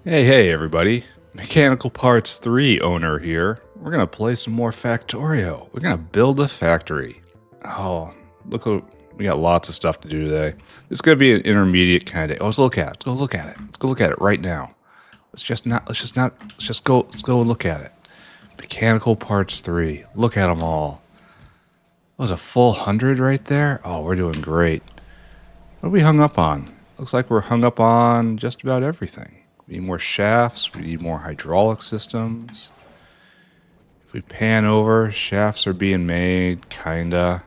Hey everybody. Mechanical Parts 3 owner here. We're going to play some more Factorio. We're going to build a factory. Oh, we got lots of stuff to do today. This is going to be an intermediate kind of day. Oh, let's look at it. Let's go look at it. Let's go look at it right now. Let's just go look at it. Mechanical Parts 3. Look at them all. That was a full 100 right there. Oh, we're doing great. What are we hung up on? Looks like we're hung up on just about everything. We need more shafts. We need more hydraulic systems. If we pan over, shafts are being made, kinda.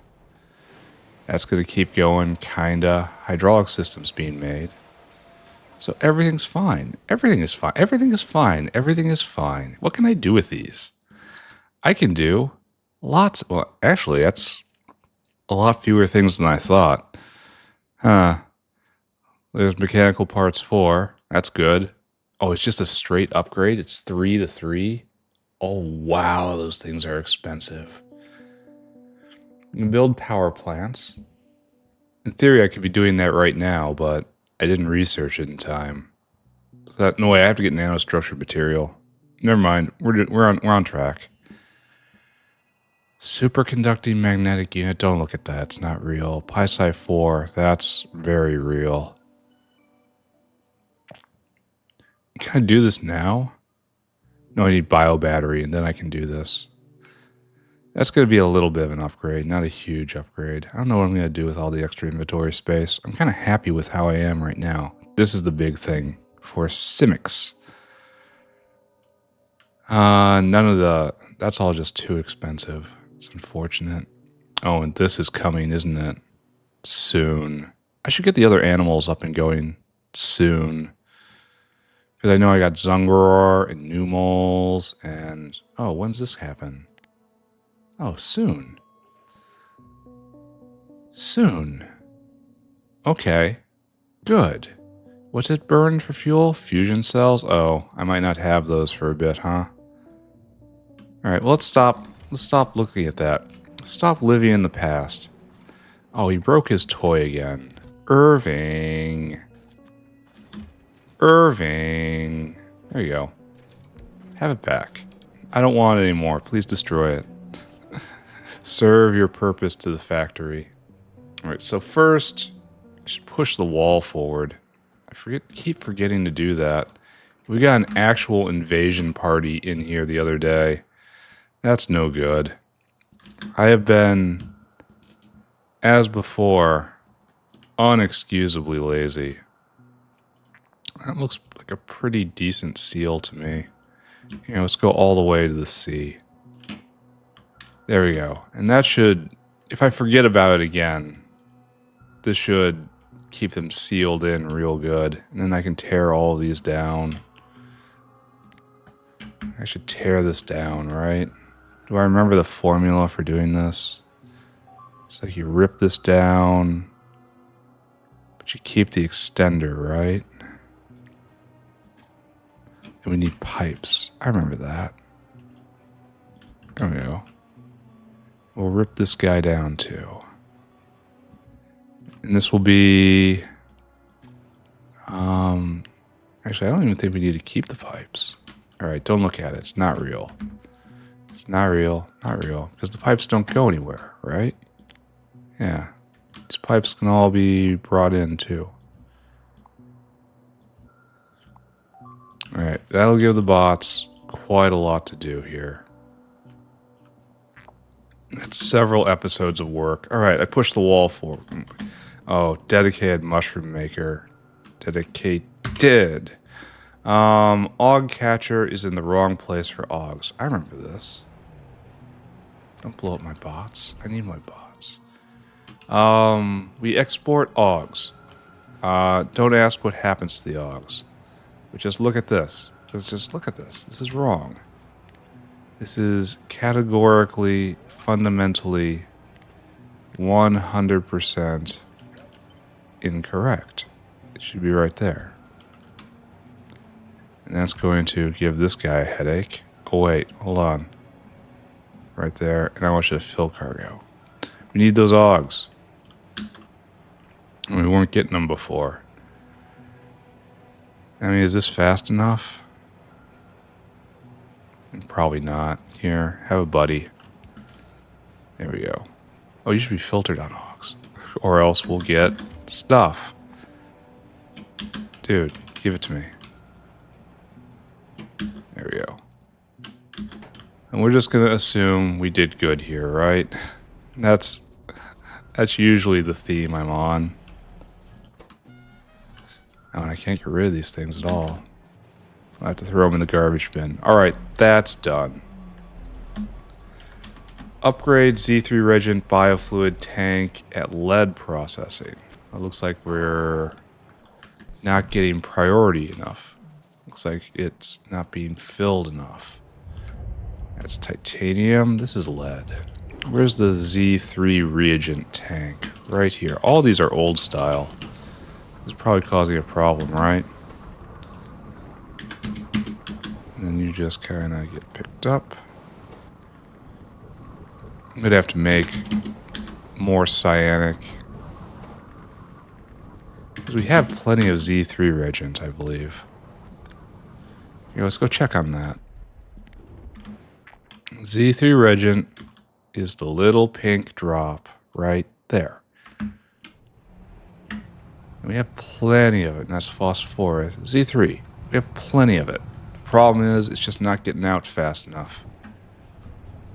That's going to keep going, kinda. Hydraulic systems being made. So everything's fine. Everything is fine. Everything is fine. Everything is fine. What can I do with these? I can do lots. Well, actually, that's a lot fewer things than I thought. Huh. There's mechanical parts 4. That's good. Oh, it's just a straight upgrade. It's 3 to 3. Oh, wow. Those things are expensive. You can build power plants. In theory, I could be doing that right now, but I didn't research it in time. No way, I have to get nanostructured material. Never mind. We're on track. Superconducting magnetic unit. Don't look at that. It's not real. Pi-Sci 4. That's very real. Can I do this now? No, I need bio battery, and then I can do this. That's going to be a little bit of an upgrade, not a huge upgrade. I don't know what I'm going to do with all the extra inventory space. I'm kind of happy with how I am right now. This is the big thing for Simics. That's all just too expensive. It's unfortunate. Oh, and this is coming, isn't it? Soon. I should get the other animals up and going soon. Because I know I got Zungror and Numals and... Oh, when's this happen? Oh, soon. Soon. Okay. Good. What's it burn for fuel? Fusion cells? Oh, I might not have those for a bit, huh? Alright, well, let's stop looking at that. Stop living in the past. Oh, he broke his toy again. Irving. There you go. Have it back. I don't want it anymore. Please destroy it. Serve your purpose to the factory. Alright, so first, I should push the wall forward. Keep forgetting to do that. We got an actual invasion party in here the other day. That's no good. I have been, as before, unexcusably lazy. That looks like a pretty decent seal to me. Here, let's go all the way to the sea. There we go. And that should, if I forget about it again, this should keep them sealed in real good. And then I can tear all of these down. I should tear this down, right? Do I remember the formula for doing this? It's like you rip this down, but you keep the extender, right? And we need pipes. I remember that. There we go. We'll rip this guy down too. And this will be... Actually, I don't even think we need to keep the pipes. Alright, don't look at it. It's not real. It's not real. Not real. Because the pipes don't go anywhere, right? Yeah. These pipes can all be brought in too. Alright, that'll give the bots quite a lot to do here. That's several episodes of work. Alright, I pushed the wall forward. Oh, dedicated mushroom maker. Dedicated. Aug catcher is in the wrong place for augs. I remember this. Don't blow up my bots. I need my bots. We export augs. Don't ask what happens to the augs. But just look at this. Just look at this. This is wrong. This is categorically, fundamentally, 100% incorrect. It should be right there. And that's going to give this guy a headache. Oh wait, hold on. Right there. And I want you to fill cargo. We need those augs. And we weren't getting them before. I mean, is this fast enough? Probably not. Here, have a buddy. There we go. Oh, you should be filtered on hogs. Or else we'll get stuff. Dude, give it to me. There we go. And we're just going to assume we did good here, right? That's usually the theme I'm on. Oh, and I can't get rid of these things at all. I have to throw them in the garbage bin. Alright, that's done. Upgrade Z3 Regent biofluid tank at lead processing. It looks like we're not getting priority enough. Looks like it's not being filled enough. That's titanium. This is lead. Where's the Z3 reagent tank? Right here. All these are old style. This is probably causing a problem, right? And then you just kind of get picked up. I'm going to have to make more cyanic. Because we have plenty of Z3 regent, I believe. Here, let's go check on that. Z3 regent is the little pink drop right there. And we have plenty of it, and that's phosphorus. Z3, we have plenty of it. The problem is, it's just not getting out fast enough.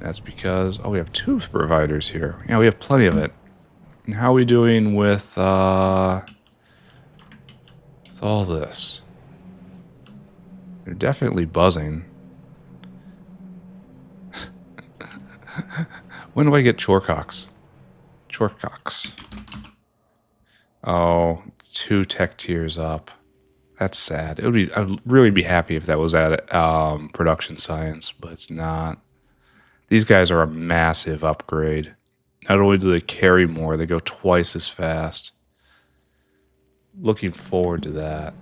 That's because, oh, we have two providers here. Yeah, we have plenty of it. And how are we doing with all this? They're definitely buzzing. When do I get Chorecocks? Chorecocks. Oh, 2 tech tiers up. That's sad. I'd really be happy if that was at production science, but it's not. These guys are a massive upgrade. Not only do they carry more, they go twice as fast. Looking forward to that.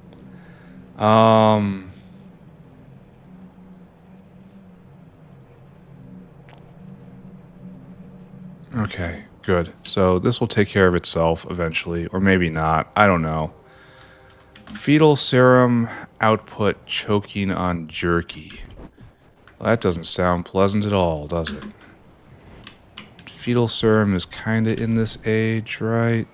Okay, good. So this will take care of itself eventually, or maybe not. I don't know. Fetal serum output choking on jerky. Well, that doesn't sound pleasant at all, does it? Fetal serum is kind of in this age, right?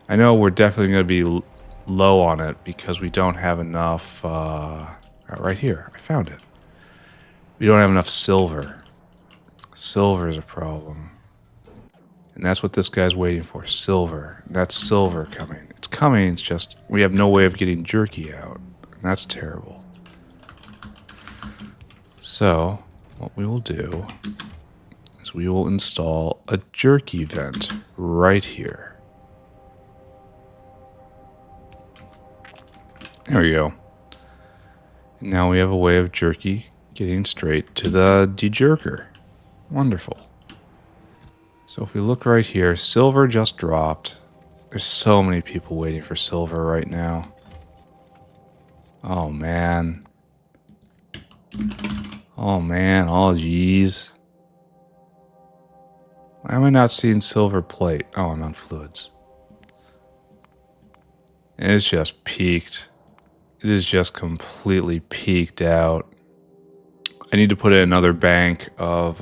I know we're definitely going to be low on it because we don't have enough... right here, I found it. We don't have enough silver. Silver is a problem. And that's what this guy's waiting for, silver. That's silver coming. It's coming, it's just we have no way of getting jerky out. And that's terrible. So, what we will do is we will install a jerky vent right here. There we go. And now we have a way of jerky getting straight to the dejerker. Wonderful. So if we look right here, silver just dropped. There's so many people waiting for silver right now. Oh man. Oh man, oh geez. Why am I not seeing silver plate? Oh, I'm on fluids. It's just peaked. It is just completely peaked out. I need to put in another bank of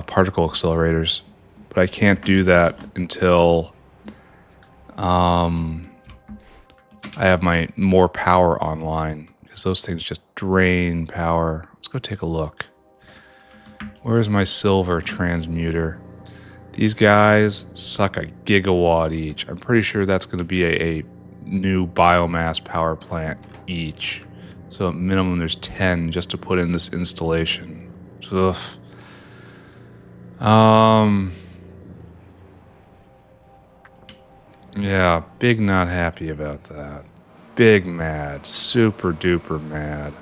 particle accelerators, but I can't do that until I have my more power online, because those things just drain power. Let's go take a look. Where's my silver transmuter? These guys suck a gigawatt each. I'm pretty sure that's going to be a new biomass power plant each. So at minimum there's 10 just to put in this installation. Ugh. Yeah, big not happy about that. Big mad. Super duper mad.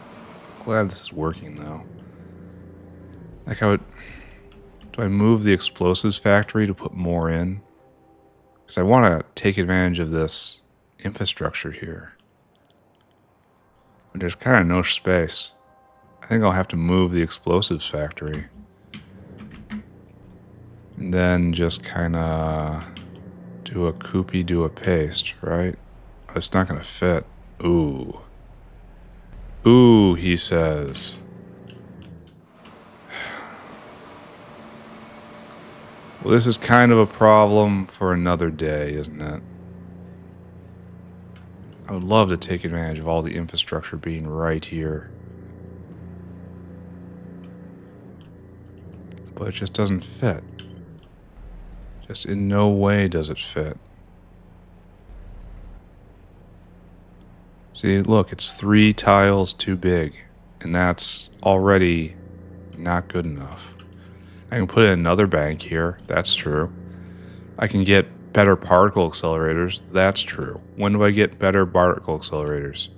Glad this is working though. Like do I move the explosives factory to put more in? Because I want to take advantage of this infrastructure here. But there's kind of no space. I think I'll have to move the explosives factory. And then just kind of Do a coopy, do a paste, right? It's not going to fit. Ooh. Ooh, he says. Well, this is kind of a problem for another day, isn't it? I would love to take advantage of all the infrastructure being right here. But it just doesn't fit. Just in no way does it fit. See, look, it's 3 tiles too big. And that's already not good enough. I can put in another bank here. That's true. I can get better particle accelerators. That's true. When do I get better particle accelerators?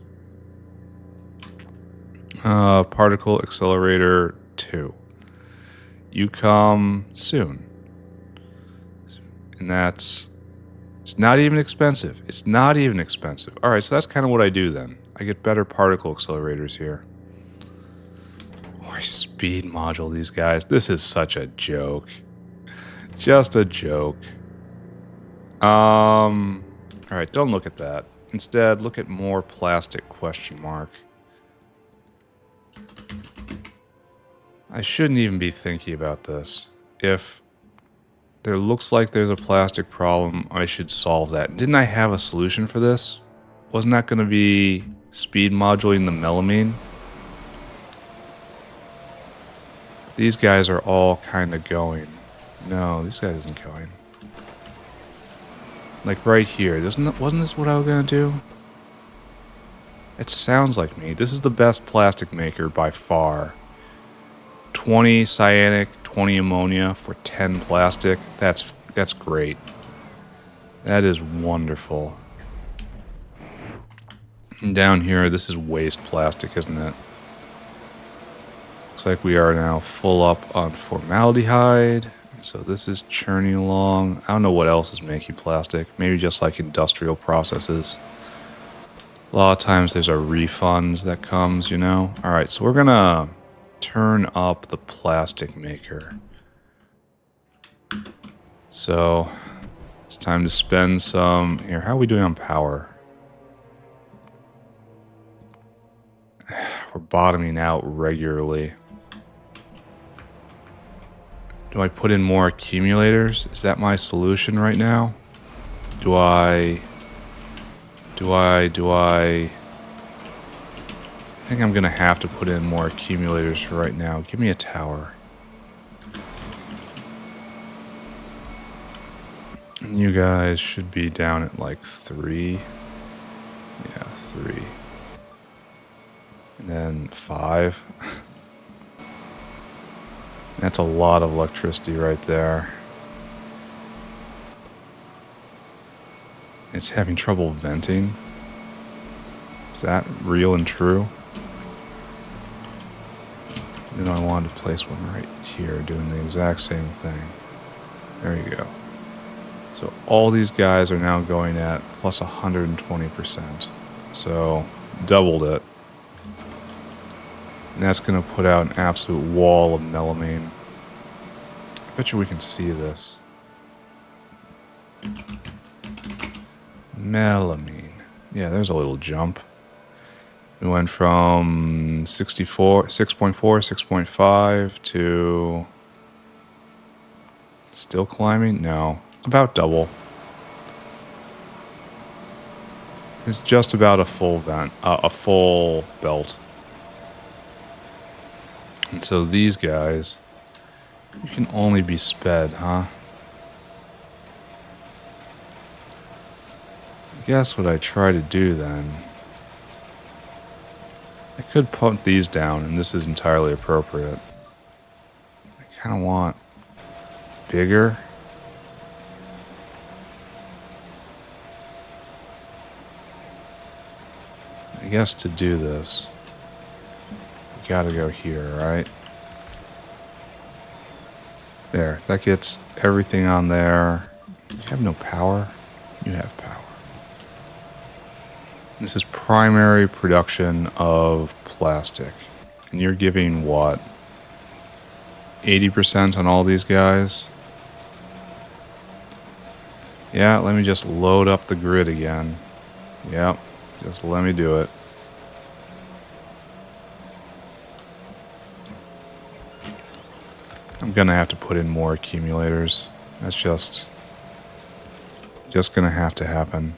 Particle accelerator 2. You come soon. And it's not even expensive. It's not even expensive. All right, so that's kind of what I do then. I get better particle accelerators here. Or I speed module these guys. This is such a joke. Just a joke. All right, don't look at that. Instead, look at more plastic question mark. I shouldn't even be thinking about this. If there looks like there's a plastic problem, I should solve that. Didn't I have a solution for this? Wasn't that going to be speed modulating the melamine? These guys are all kind of going. No, this guy isn't going. Like right here. Wasn't this what I was going to do? It sounds like me. This is the best plastic maker by far. 20 cyanic, 20 ammonia for 10 plastic. That's great. That is wonderful. And down here, this is waste plastic, isn't it? Looks like we are now full up on formaldehyde. So this is churning along. I don't know what else is making plastic. Maybe just like industrial processes. A lot of times there's a refund that comes, you know? Alright, so we're gonna turn up the plastic maker. So it's time to spend some... Here, how are we doing on power? We're bottoming out regularly. Do I put in more accumulators? Is that my solution right now? Do I think I'm gonna have to put in more accumulators for right now. Give me a tower. And you guys should be down at like 3. Yeah, 3. And then 5. That's a lot of electricity right there. It's having trouble venting. Is that real and true? Then I wanted to place one right here doing the exact same thing. There you go. So all these guys are now going at plus 120%. So doubled it. And that's going to put out an absolute wall of melamine. I bet you we can see this. Melamine. Yeah, there's a little jump. We went from 6.4, 6.5 to... Still climbing? No. About double. It's just about a full vent, a full belt. And so these guys, you can only be sped, huh? I guess what I try to do then, I could put these down, and this is entirely appropriate. I kind of want bigger. I guess to do this, you gotta go here, right? There, that gets everything on there. You have no power? You have power. This is primary production of plastic. And you're giving what? 80% on all these guys? Yeah, let me just load up the grid again. Yep, just let me do it. I'm gonna have to put in more accumulators. That's just gonna have to happen.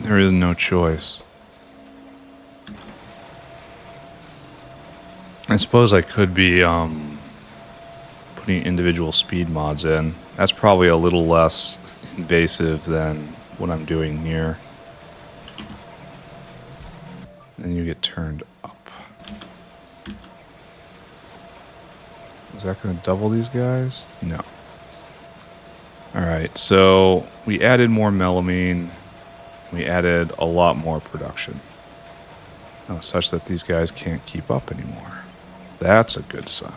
There is no choice. I suppose I could be putting individual speed mods in. That's probably a little less invasive than what I'm doing here. Then you get turned up. Is that going to double these guys? No. Alright, so we added more melamine. We added a lot more production. Oh, such that these guys can't keep up anymore. That's a good sign.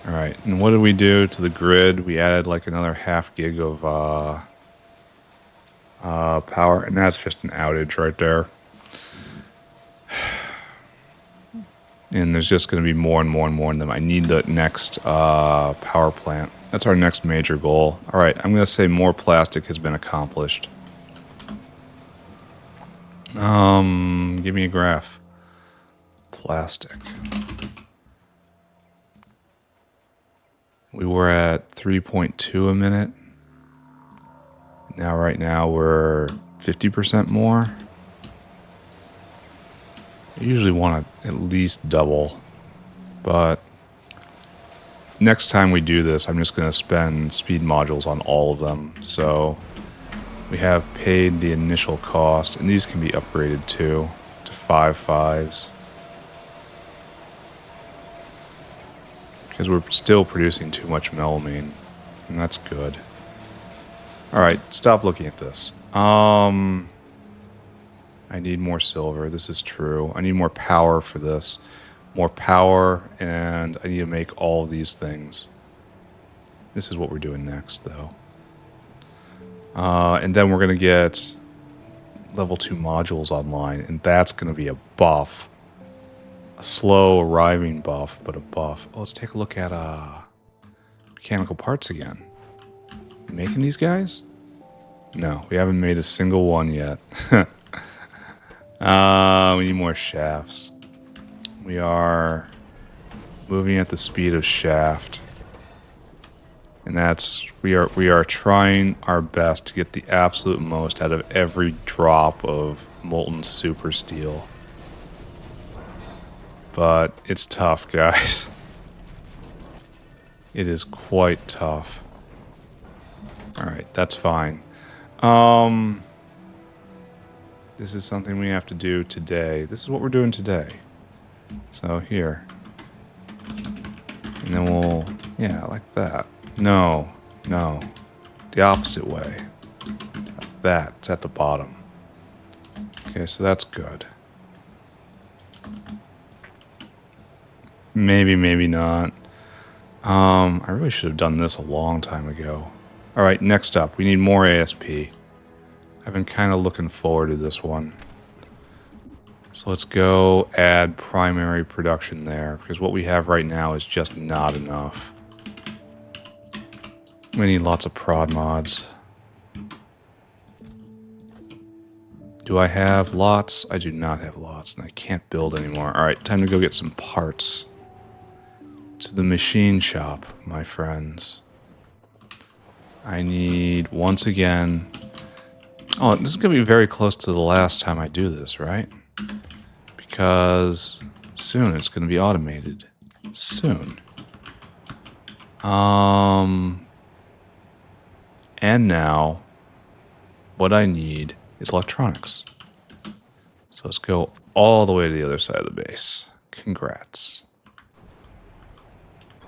Alright, and what did we do to the grid? We added like another half gig of power, and that's just an outage right there. And there's just going to be more and more and more of them. I need the next power plant. That's our next major goal. Alright, I'm going to say more plastic has been accomplished. Give me a graph. Plastic. We were at 3.2 a minute. Now, right now, we're 50% more. I usually want to at least double, but next time we do this, I'm just going to spend speed modules on all of them. So we have paid the initial cost, and these can be upgraded too to 5.5s. Because we're still producing too much melamine, and that's good. Alright, stop looking at this. I need more silver, this is true. I need more power for this. More power, and I need to make all of these things. This is what we're doing next, though. And then we're going to get level 2 modules online, and that's going to be a buff. A slow arriving buff, but a buff. Oh, let's take a look at mechanical parts again. You making these guys? No, we haven't made a single one yet. We need more shafts. We are moving at the speed of shaft. And that's, we are trying our best to get the absolute most out of every drop of molten super steel. But it's tough, guys. It is quite tough. Alright, that's fine. This is something we have to do today. This is what we're doing today. So here. And then we'll, yeah, like that. No, no. The opposite way. Like that. It's at the bottom. Okay, so that's good. Maybe, maybe not. I really should have done this a long time ago. Alright, next up, we need more ASP. I've been kind of looking forward to this one. So let's go add primary production there, because what we have right now is just not enough. We need lots of prod mods. Do I have lots? I do not have lots, and I can't build anymore. Alright, time to go get some parts. To the machine shop, my friends. I need, once again... Oh, this is going to be very close to the last time I do this, right? Because soon it's going to be automated. Soon. And now, what I need is electronics. So let's go all the way to the other side of the base. Congrats.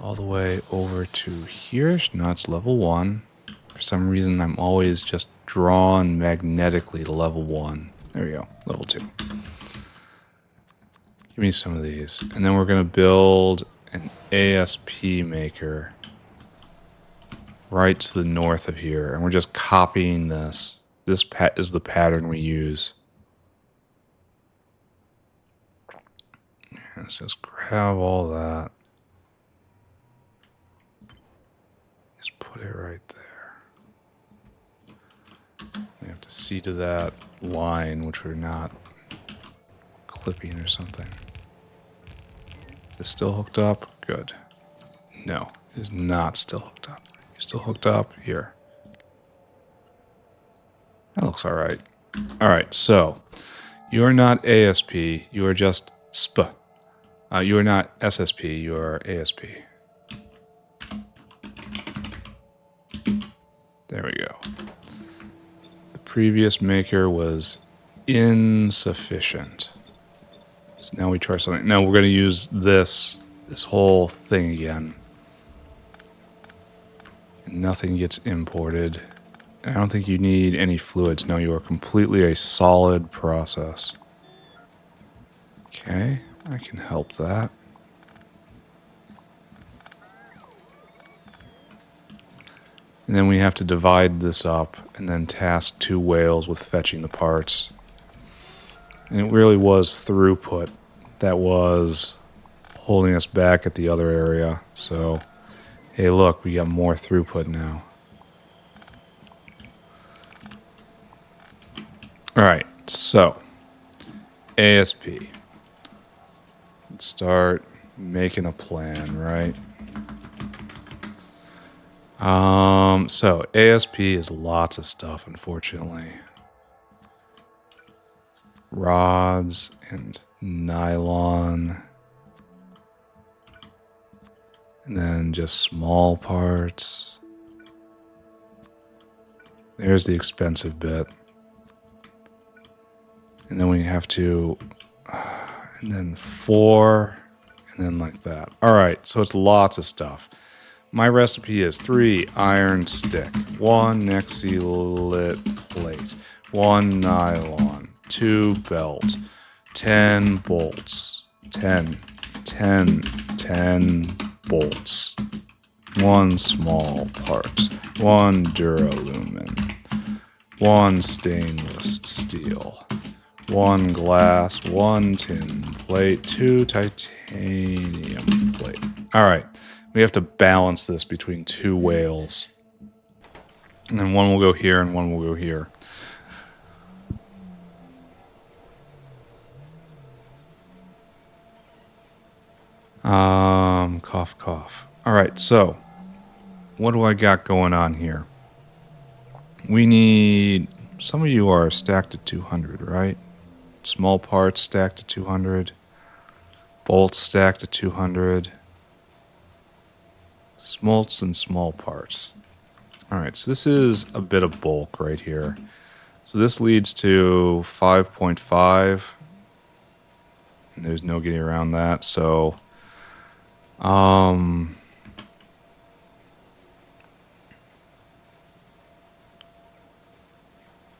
All the way over to here. No, it's level 1. For some reason, I'm always just drawn magnetically to level 1. There we go. Level 2. Give me some of these. And then we're going to build an ASP maker right to the north of here. And we're just copying this. This is the pattern we use. Let's just grab all that. Just put it right there. We have to see to that line, which we're not clipping or something. Is it still hooked up? Good. No, it is not still hooked up. You're still hooked up here. That looks all right. All right, so you are not ASP. You are just SP. You are not SSP. You are ASP. There we go. The previous maker was insufficient. So now we try something. Now we're going to use this whole thing again. And nothing gets imported. I don't think you need any fluids. No, you are completely a solid process. Okay, I can help that. And then we have to divide this up and then task 2 whales with fetching the parts. And it really was throughput that was holding us back at the other area. So, hey, look, we got more throughput now. All right, so ASP. Let's start making a plan, right? So ASP is lots of stuff, unfortunately. Rods and nylon. And then just small parts. There's the expensive bit. And then we have to, and then 4, and then like that. All right, so it's lots of stuff. My recipe is 3 iron stick, 1 Nexi-lit plate, 1 nylon, 2 belt, 10 bolts, 10 bolts, 1 small part, 1 duralumin, 1 stainless steel, 1 glass, 1 tin plate, 2 titanium plate. All right. We have to balance this between 2 whales. And then one will go here and one will go here. Cough, cough. All right, so what do I got going on here? We need, some of you are stacked at 200, right? Small parts stacked at 200. Bolts stacked at 200. Smolts and small parts. All right, so this is a bit of bulk right here. So this leads to 5.5, and there's no getting around that. So,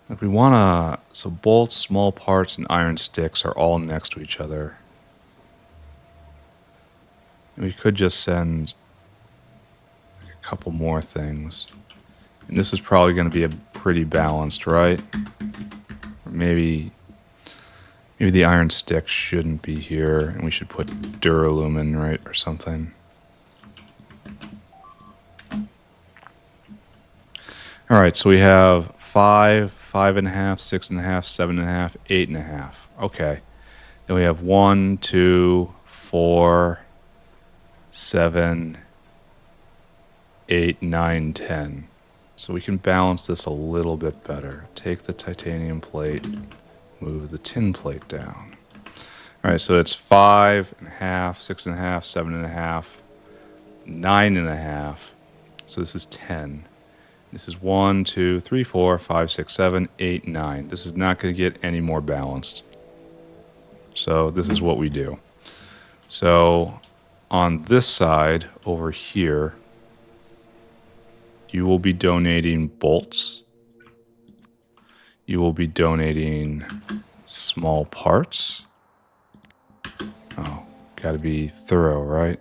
if we want to, so bolts, small parts, and iron sticks are all next to each other. And we could just send a couple more things. And this is probably going to be a pretty balanced, right? Or maybe the iron stick shouldn't be here, and we should put duralumin, right, or something. All right, so we have 5, 5.5, 6.5, 7.5, 8.5. Okay. Then we have 1, 2, 4, 7, 8, 9, 10. So we can balance this a little bit better. Take the titanium plate, move the tin plate down. All right, so it's 5.5, 6.5, 7.5, 9.5. So this is 10. This is 1, 2, 3, 4, 5, 6, 7, 8, 9. This is not going to get any more balanced. So this is what we do. So on this side over here, you will be donating bolts. You will be donating small parts. Oh, got to be thorough, right?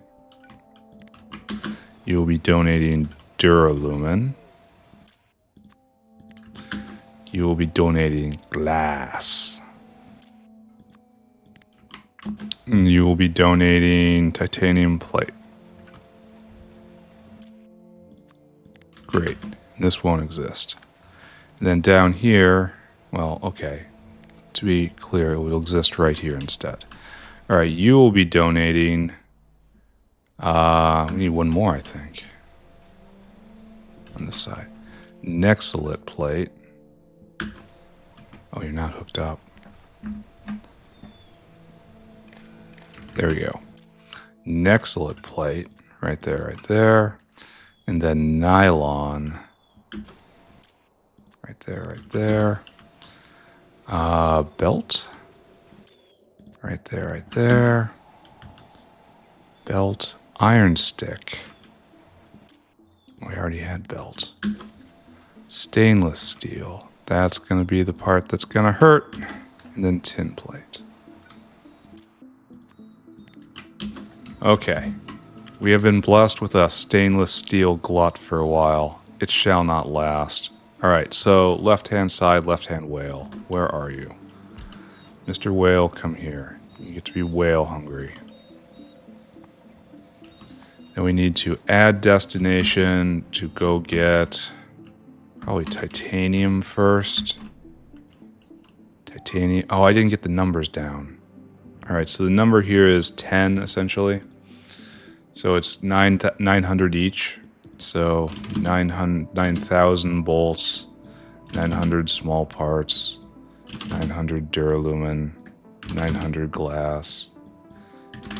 You will be donating duralumin. You will be donating glass. And you will be donating titanium plate. Great. This won't exist. And then down here, well, okay. To be clear, it will exist right here instead. All right, you will be donating. We need one more, I think. On this side. Nexalit plate. Oh, you're not hooked up. There we go. Nexalit plate. Right there, right there. And then nylon. Right there, right there. Belt. Right there, right there. Belt. Iron stick. We already had belt. Stainless steel. That's going to be the part that's going to hurt. And then tin plate. Okay. We have been blessed with a stainless steel glut for a while. It shall not last. Alright, so left-hand side, left-hand whale. Where are you? Mr. Whale, come here. You get to be whale hungry. Then we need to add destination to go get probably titanium first. Titanium. Oh, I didn't get the numbers down. Alright, so the number here is 10 essentially. So it's 900 each. So 9,000 bolts, 900 small parts, 900 duralumin, 900 glass,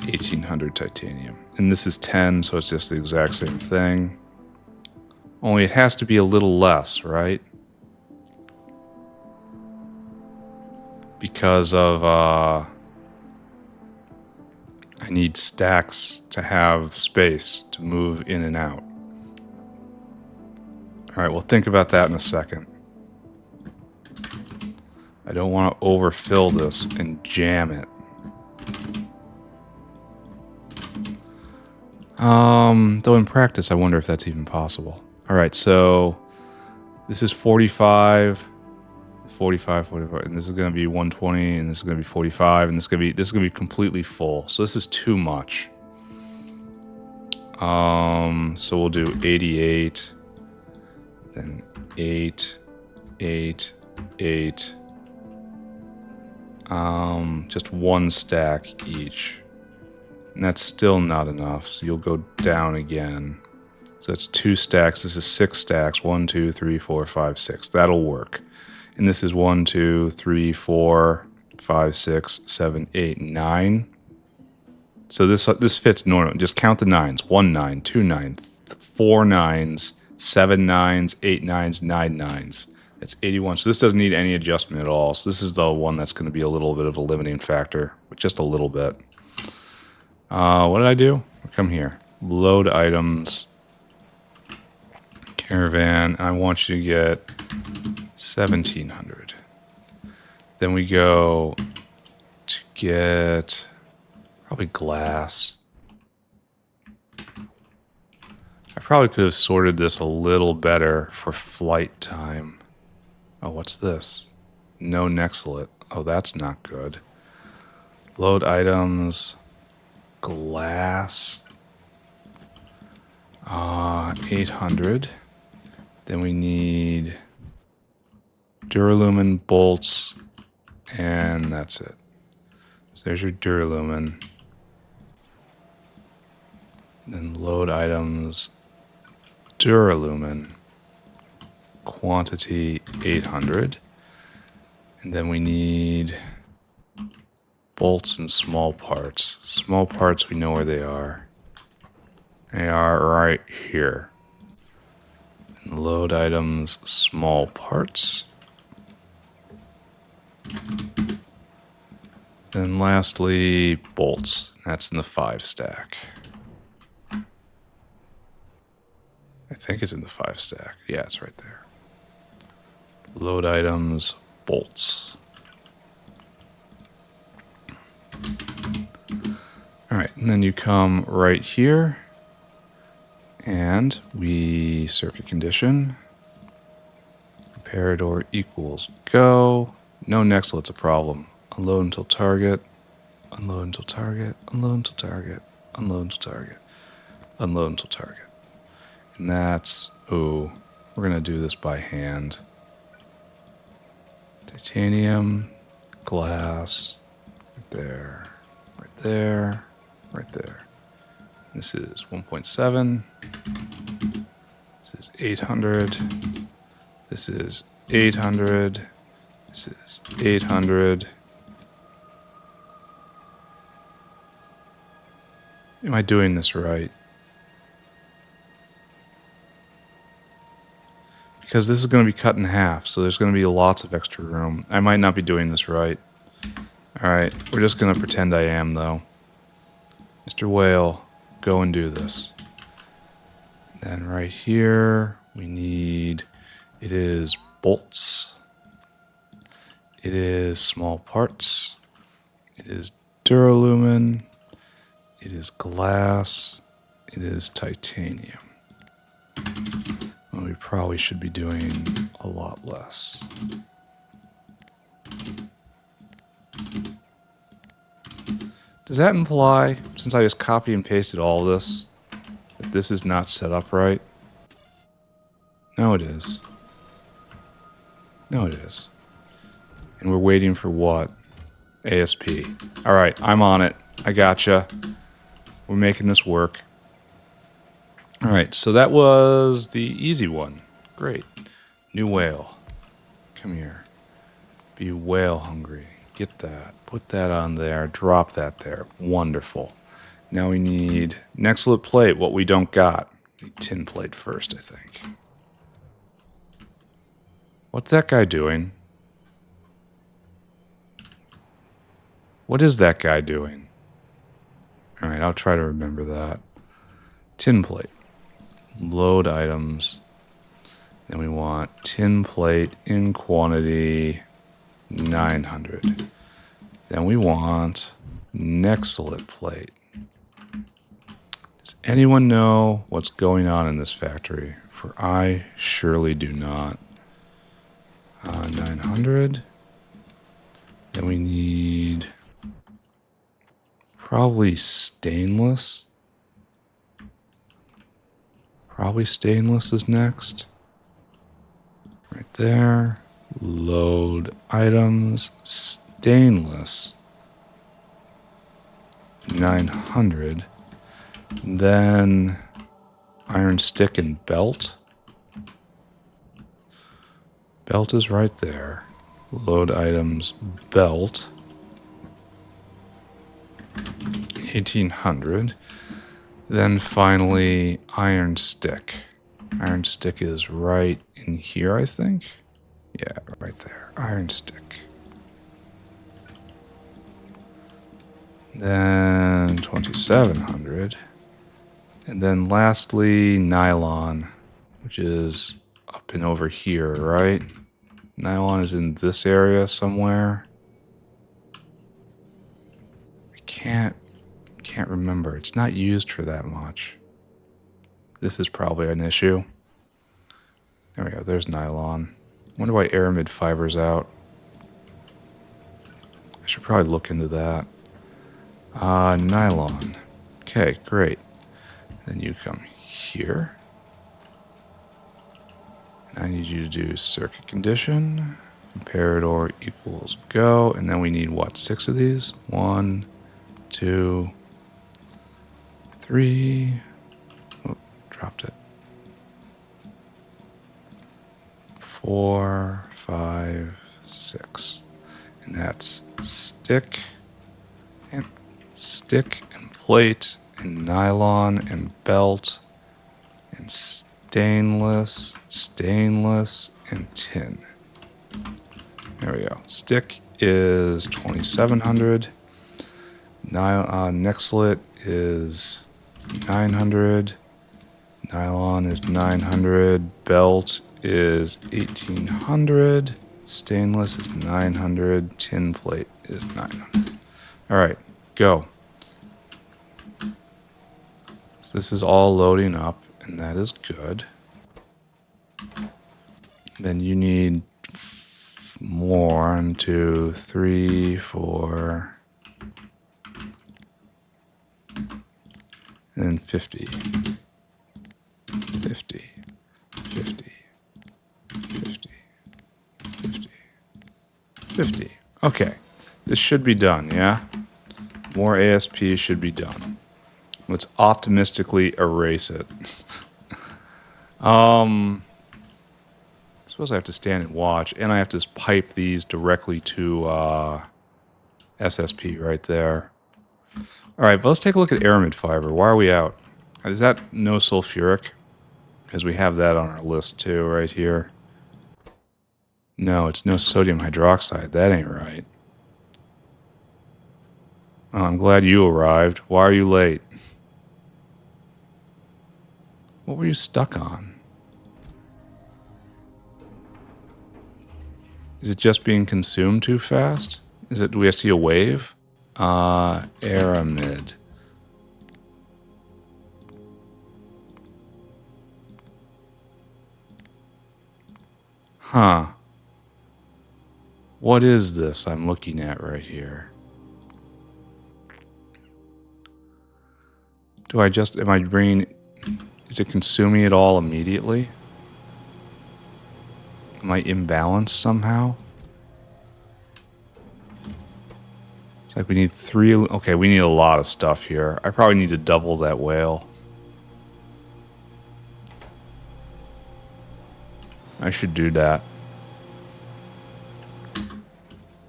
1800 titanium. And this is 10, so it's just the exact same thing. Only it has to be a little less, right? Because of, I need stacks to have space to move in and out. Alright, we'll think about that in a second. I don't want to overfill this and jam it. Though in practice, I wonder if that's even possible. Alright, so this is 45, 45, and this is going to be 120, and this is going to be 45, and this is going to be completely full. So this is too much. So we'll do 88, then 8, 8, 8. Just one stack each. And that's still not enough, so you'll go down again. So that's 2 stacks. This is 6 stacks. 1, 2, 3, 4, 5, 6. That'll work. And this is 1, 2, 3, 4, 5, 6, 7, 8, 9. So this fits normal. Just count the 9s. 1 9, 2 9, 4 9s, 7 9s, 8 9s, 9 9s. That's 81. So this doesn't need any adjustment at all. So this is the one that's going to be a little bit of a limiting factor, but just a little bit. What did I do? Come here. Load items. Caravan. I want you to get 1700. Then we go to get probably glass. I probably could have sorted this a little better for flight time. Oh, what's this? No Nexalit. Oh, that's not good. Load items. Glass. 800. Then we need duralumin, bolts, and that's it. So there's your duralumin. Then load items, duralumin, quantity 800. And then we need bolts and small parts. Small parts, we know where they are. They are right here. And load items, small parts. Then lastly, bolts. That's in the 5 stack. I think it's in the 5 stack. Yeah, it's right there. Load items, bolts. Alright, and then you come right here, and we circuit condition. Comparador equals go. No Nexalit's a problem. Unload until target. Unload until target. Unload until target. Unload until target. Unload until target. And that's, Ooh, we're going to do this by hand. Titanium, glass, right there, right there, right there. This is 1.7. This is 800. This is 800. This is 800. Am I doing this right? Because this is going to be cut in half, so there's going to be lots of extra room. I might not be doing this right. Alright, we're just going to pretend I am, though. Mr. Whale, go and do this. And then right here, we need... It is bolts. It is small parts. It is duralumin. It is glass. It is titanium. Well, we probably should be doing a lot less. Does that imply, since I just copy and pasted all of this, that this is not set up right? No, it is. No, it is. And we're waiting for what? ASP. Alright, I'm on it. I gotcha. We're making this work. Alright, so that was the easy one. Great. New whale. Come here. Be whale hungry. Get that. Put that on there. Drop that there. Wonderful. Now we need an excellent plate. What we don't got. Need tin plate first, I think. What's that guy doing? What is that guy doing? Alright, I'll try to remember that. Tin plate. Load items. Then we want tin plate in quantity 900. Then we want Nexilate plate. Does anyone know what's going on in this factory? For I surely do not. 900. Then we need probably stainless. Probably stainless is next. Right there. Load items. Stainless. 900. Then iron stick and belt. Belt is right there. Load items, belt. 1800. Then finally, iron stick. Iron stick is right in here, I think. Yeah, right there. Iron stick. Then 2700. And then lastly, nylon, which is up and over here, right? Nylon is in this area somewhere. I can't remember. It's not used for that much. This is probably an issue. There we go. There's nylon. Wonder why aramid fiber's out. I should probably look into that. Nylon. Okay, great. Then you come here. And I need you to do circuit condition. Comparador equals go. And then we need what? 6 of these? 1, 2, 3. Oh, dropped it. 4, 5, 6. And that's stick and plate and nylon and belt and stainless and tin. There we go. Stick is 2700. Nexilate is 900. Nylon is 900. Belt is 1800. Stainless is 900. Tin plate is 900. All right, go. So this is all loading up, and that is good. Then you need more. 1, 2, 3, 4. And then 50. 50. 50. Okay. This should be done, yeah? More ASP should be done. Let's optimistically erase it. I suppose I have to stand and watch, and I have to pipe these directly to SSP right there. All right, but let's take a look at aramid fiber. Why are we out? Is that no sulfuric? Because we have that on our list too, right here. No, it's no sodium hydroxide. That ain't right. Oh, I'm glad you arrived. Why are you late? What were you stuck on? Is it just being consumed too fast? Do we see a wave? Aramid. Huh. What is this I'm looking at right here? Am I bringing, is it consuming it all immediately? Am I imbalanced somehow? It's like we need 3, okay, we need a lot of stuff here. I probably need to double that whale. I should do that.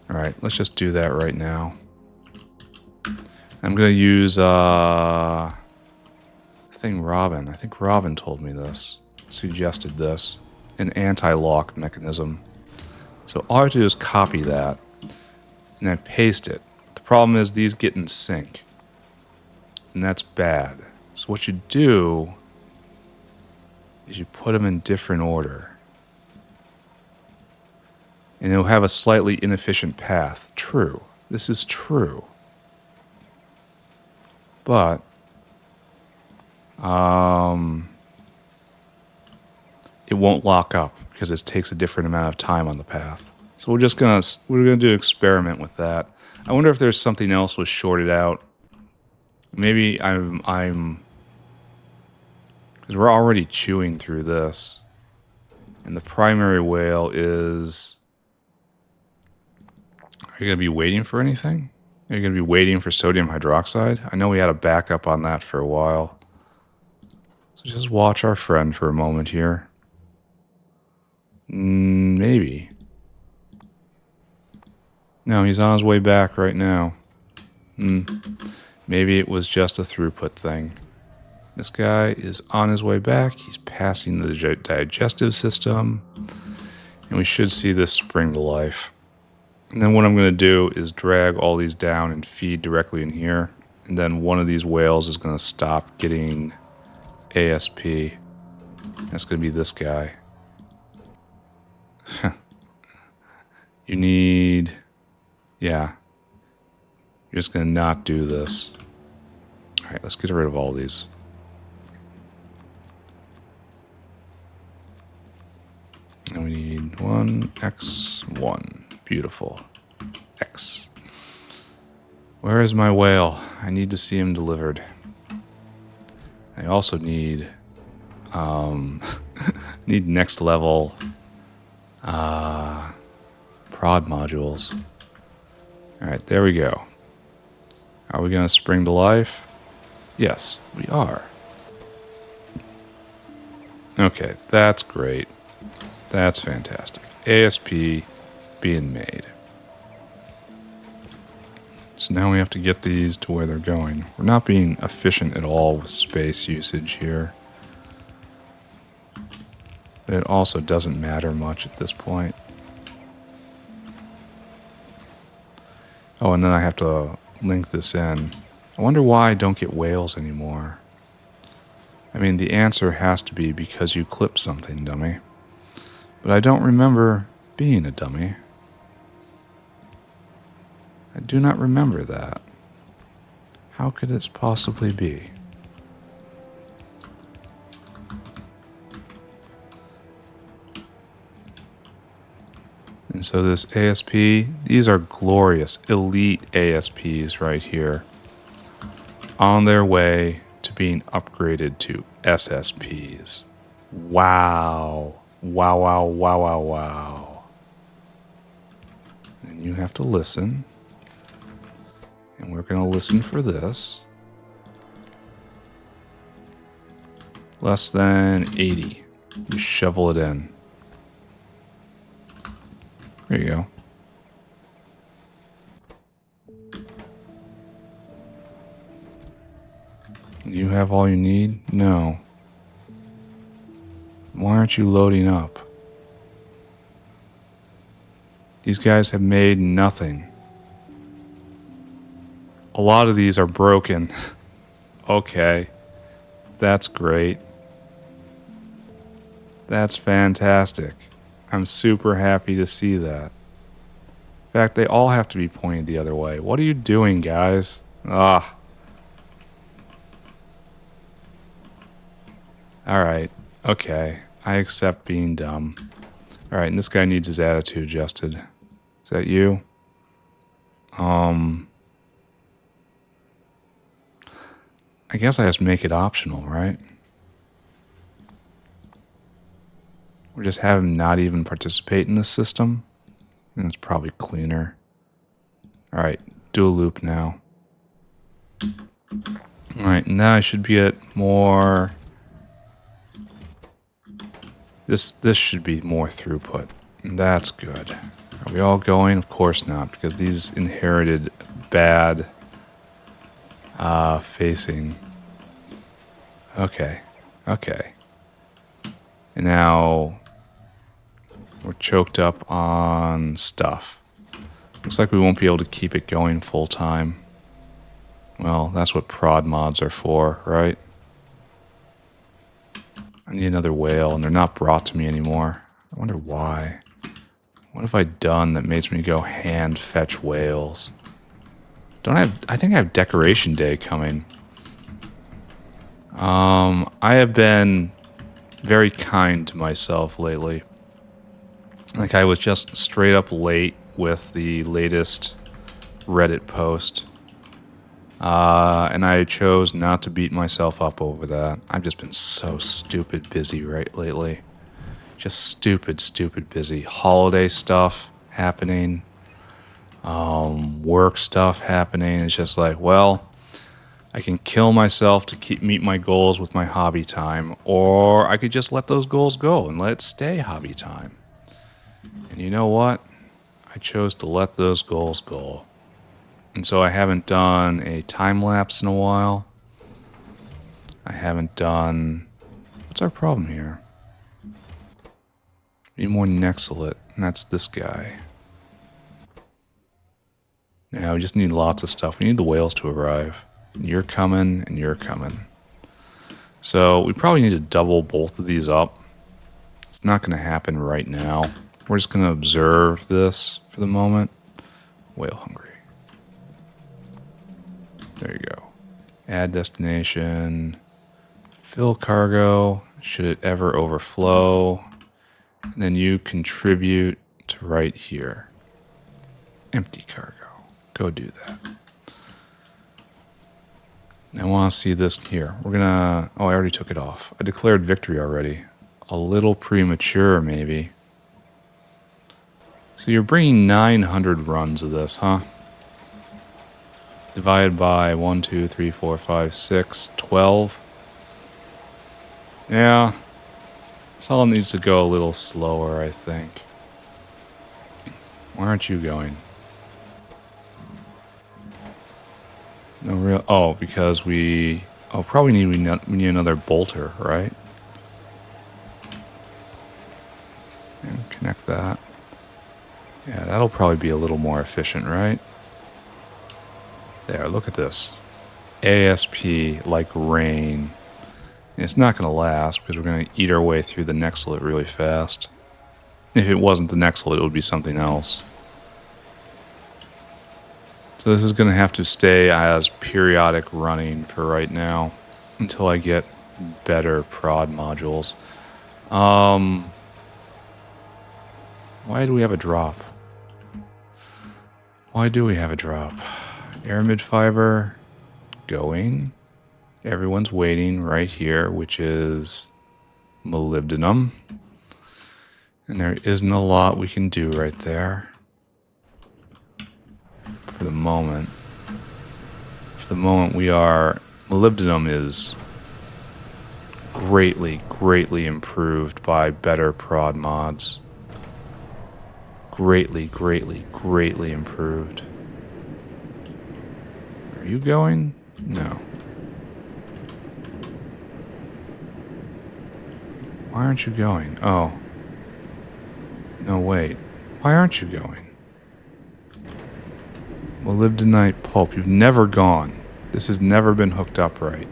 Alright, let's just do that right now. I'm going to use, I think Robin told me this, suggested this, an anti-lock mechanism. So all I have to do is copy that, and then paste it. The problem is these get in sync, and that's bad. So what you do is you put them in different order. And it'll have a slightly inefficient path. True. This is true. But it won't lock up because it takes a different amount of time on the path. So we're gonna do an experiment with that. I wonder if there's something else was shorted out. Maybe I'm because we're already chewing through this, and the primary whale is. Are you gonna be waiting for anything? Are you gonna be waiting for sodium hydroxide? I know we had a backup on that for a while. So just watch our friend for a moment here. Maybe. No, he's on his way back right now. Maybe it was just a throughput thing. This guy is on his way back. He's passing the digestive system. And we should see this spring to life. And then what I'm going to do is drag all these down and feed directly in here. And then one of these whales is going to stop getting ASP. That's going to be this guy. You need... Yeah. You're just going to not do this. Alright, let's get rid of all these. And we need 1x1. Beautiful. X. Where is my whale? I need to see him delivered. I also need need next level prod modules. Alright, there we go. Are we going to spring to life? Yes, we are. Okay, that's great. That's fantastic. ASP being made. So now we have to get these to where they're going. We're not being efficient at all with space usage here. But it also doesn't matter much at this point. Oh, and then I have to link this in. I wonder why I don't get whales anymore. I mean, the answer has to be because you clipped something, dummy. But I don't remember being a dummy. I do not remember that. How could this possibly be? And so this ASP, these are glorious, elite ASPs right here. On their way to being upgraded to SSPs. Wow. Wow, wow, wow, wow, wow. And You have to listen. And we're going to listen for this. Less than 80. You shovel it in. There you go. You have all you need? No. Why aren't you loading up? These guys have made nothing. A lot of these are broken. Okay. That's great. That's fantastic. I'm super happy to see that. In fact, they all have to be pointed the other way. What are you doing, guys? Ah. Alright. Okay. I accept being dumb. Alright, and this guy needs his attitude adjusted. Is that you? I guess I just make it optional, right? Or just have him not even participate in the system. And it's probably cleaner. Alright, do a loop now. Alright, now I should get more... This should be more throughput. That's good. Are we all going? Of course not, because these inherited bad facing. Okay. Okay. And now we're choked up on stuff. Looks like we won't be able to keep it going full time. Well, that's what prod mods are for, right? I need another whale, and they're not brought to me anymore. I wonder why. What have I done that makes me go hand fetch whales? I think I have Decoration Day coming. I have been very kind to myself lately. Like, I was just straight up late with the latest Reddit post. And I chose not to beat myself up over that. I've just been so stupid busy lately. Just stupid busy. Holiday stuff happening. Work stuff happening. It's just like, well, I can kill myself to meet my goals with my hobby time, or I could just let those goals go and let it stay hobby time. And you know what? I chose to let those goals go. And so I haven't done a time lapse in a while. I haven't done... What's our problem here? We need more Nexalit, and that's this guy. Now we just need lots of stuff. We need the whales to arrive. You're coming, and you're coming. So we probably need to double both of these up. It's not going to happen right now. We're just going to observe this for the moment. Whale hungry. There you go. Add destination. Fill cargo. Should it ever overflow. And then you contribute to right here. Empty cargo. Go do that. And I want to see this here. We're gonna... Oh, I already took it off. I declared victory already. A little premature, maybe. So you're bringing 900 runs of this, huh? Divided by 1, 2, 3, 4, 5, 6, 12. Yeah. This all needs to go a little slower, I think. Why aren't you going? No real... Oh, because we... Oh, probably we need another bolter, right? And connect that. Yeah, that'll probably be a little more efficient, right? There, look at this. ASP like rain. And it's not going to last because we're going to eat our way through the Nexalit really fast. If it wasn't the Nexalit, it would be something else. So this is going to have to stay as periodic running for right now until I get better prod modules. Why do we have a drop? Why do we have a drop? Aramid fiber going. Everyone's waiting right here, which is molybdenum. And there isn't a lot we can do right there. for the moment. For the moment, we are... molybdenum is greatly improved by better prod mods. Greatly improved. Are you going? No. Why aren't you going? Oh. No, wait. Why aren't you going? Molybdenite pulp. You've never gone. This has never been hooked up right.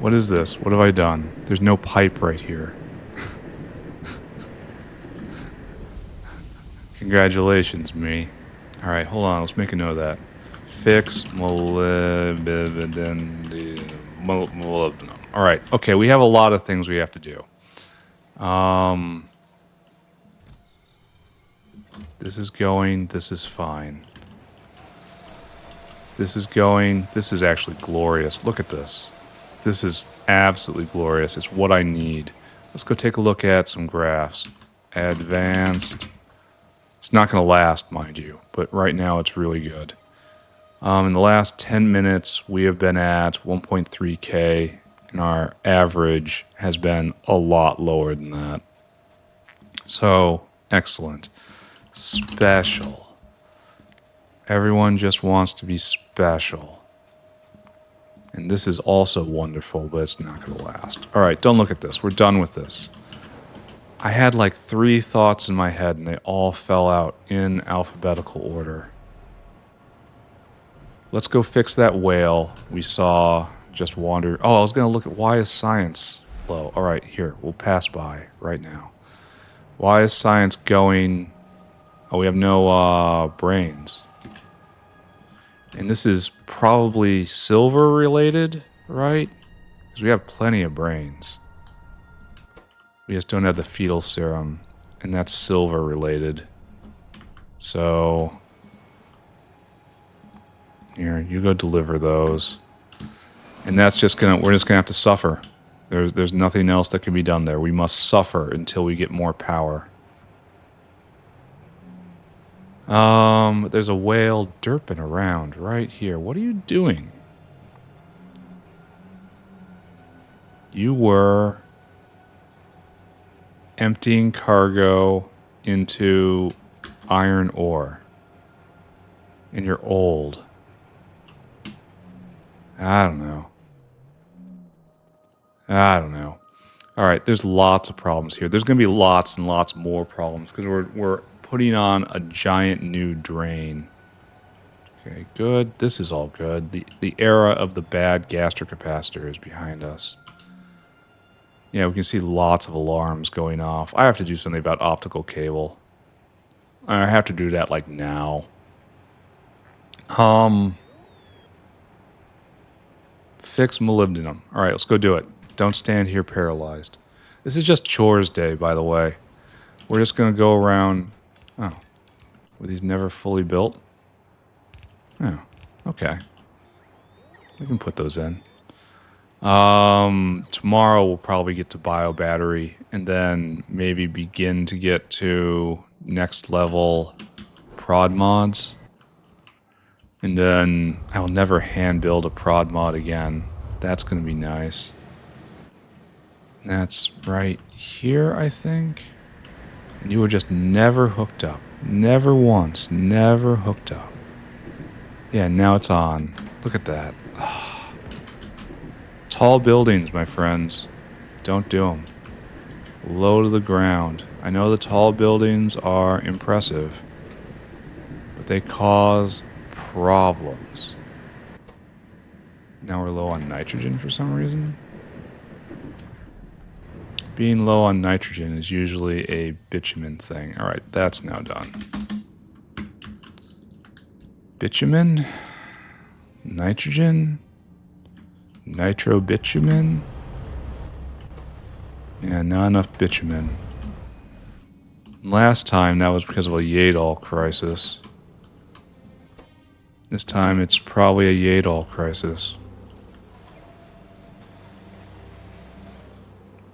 What is this? What have I done? There's no pipe right here. Congratulations, me. Alright, hold on. Let's make a note of that. Fix molybdenum. Alright, okay. We have a lot of things we have to do. This is going. This is fine. This is going. This is actually glorious. Look at this. This is absolutely glorious. It's what I need. Let's go take a look at some graphs. Advanced. It's not going to last, mind you, but right now it's really good. In the last 10 minutes, we have been at 1.3K, and our average has been a lot lower than that. So, excellent. Special. Everyone just wants to be special. And this is also wonderful, but it's not going to last. All right, don't look at this. We're done with this. I had like 3 thoughts in my head, and they all fell out in alphabetical order. Let's go fix that whale we saw just wander. Oh, I was going to look at why is science low. All right, here. We'll pass by right now. Why is science going... Oh, we have no brains. And this is probably silver related, right? Because we have plenty of brains. We just don't have the fetal serum. And that's silver related. So... Here, you go deliver those. And that's just we're just gonna have to suffer. There's nothing else that can be done there. We must suffer until we get more power. There's a whale derping around right here. What are you doing? You were emptying cargo into iron ore. And you're old. I don't know. All right, there's lots of problems here. There's going to be lots and lots more problems because we're putting on a giant new drain. Okay, good. This is all good. The era of the bad gastrocapacitor is behind us. Yeah, we can see lots of alarms going off. I have to do something about optical cable. I have to do that like now. Fix molybdenum. All right, let's go do it. Don't stand here paralyzed. This is just chores day, by the way. We're just going to go around... Oh. Were these never fully built? Oh, okay. We can put those in. Tomorrow we'll probably get to bio battery and then maybe begin to get to next level prod mods. And then I'll never hand build a prod mod again. That's going to be nice. That's right here, I think. And you were just never hooked up. Never once. Never hooked up. Yeah, now it's on. Look at that. Oh. Tall buildings, my friends. Don't do them. Low to the ground. I know the tall buildings are impressive, but they cause problems. Now we're low on nitrogen for some reason. Being low on nitrogen is usually a bitumen thing. Alright, that's now done. Bitumen? Nitrogen? Nitrobitumen? Yeah, not enough bitumen. Last time that was because of a Yadol crisis. This time it's probably a Yadol crisis.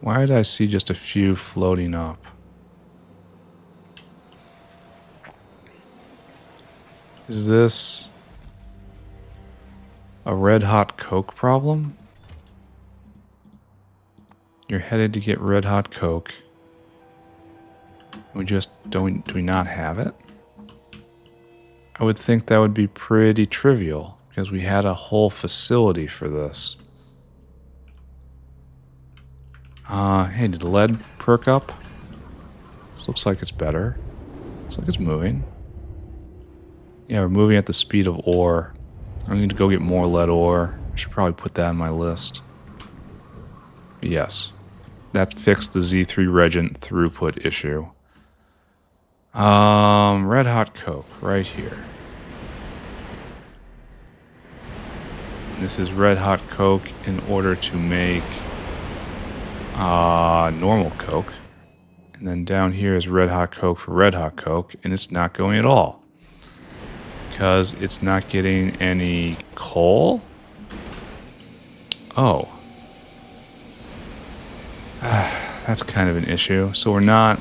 Why did I see just a few floating up? Is this a red hot Coke problem? You're headed to get red hot Coke. We just do we not have it? I would think that would be pretty trivial because we had a whole facility for this. Hey, did the lead perk up? This looks like it's better. Looks like it's moving. Yeah, we're moving at the speed of ore. I need to go get more lead ore. I should probably put that on my list. Yes. That fixed the Z3 Regent throughput issue. Red hot Coke right here. This is red hot Coke in order to make normal Coke. And then down here is red hot Coke for red hot Coke, and it's not going at all. Because it's not getting any coal? Oh. That's kind of an issue. So we're not...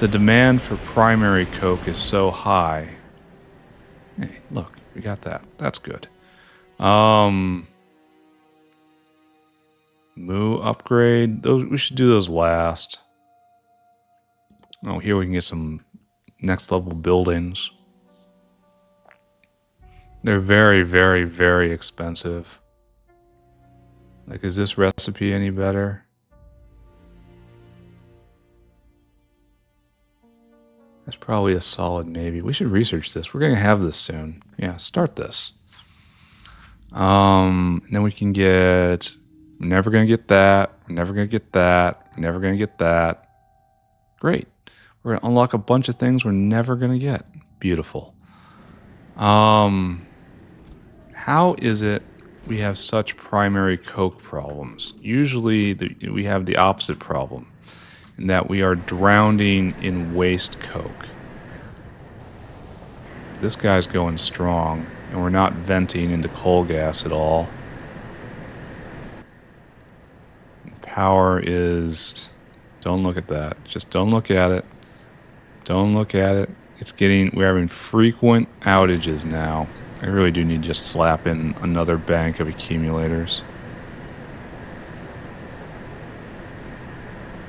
The demand for primary Coke is so high. Hey, look, we got that. That's good. Moo upgrade. Those we should do those last. Oh, here we can get some next level buildings. They're very, very, very expensive. Like, is this recipe any better? That's probably a solid maybe. We should research this. We're going to have this soon. Yeah, start this. And then we can get... We're never going to get that. We're never going to get that. We're never going to get that. Great. We're going to unlock a bunch of things we're never going to get. Beautiful. How is it we have such primary Coke problems? Usually we have the opposite problem, in that we are drowning in waste Coke. This guy's going strong, and we're not venting into coal gas at all. Power is... Don't look at that. Just don't look at it. Don't look at it. It's getting... We're having frequent outages now. I really do need to just slap in another bank of accumulators.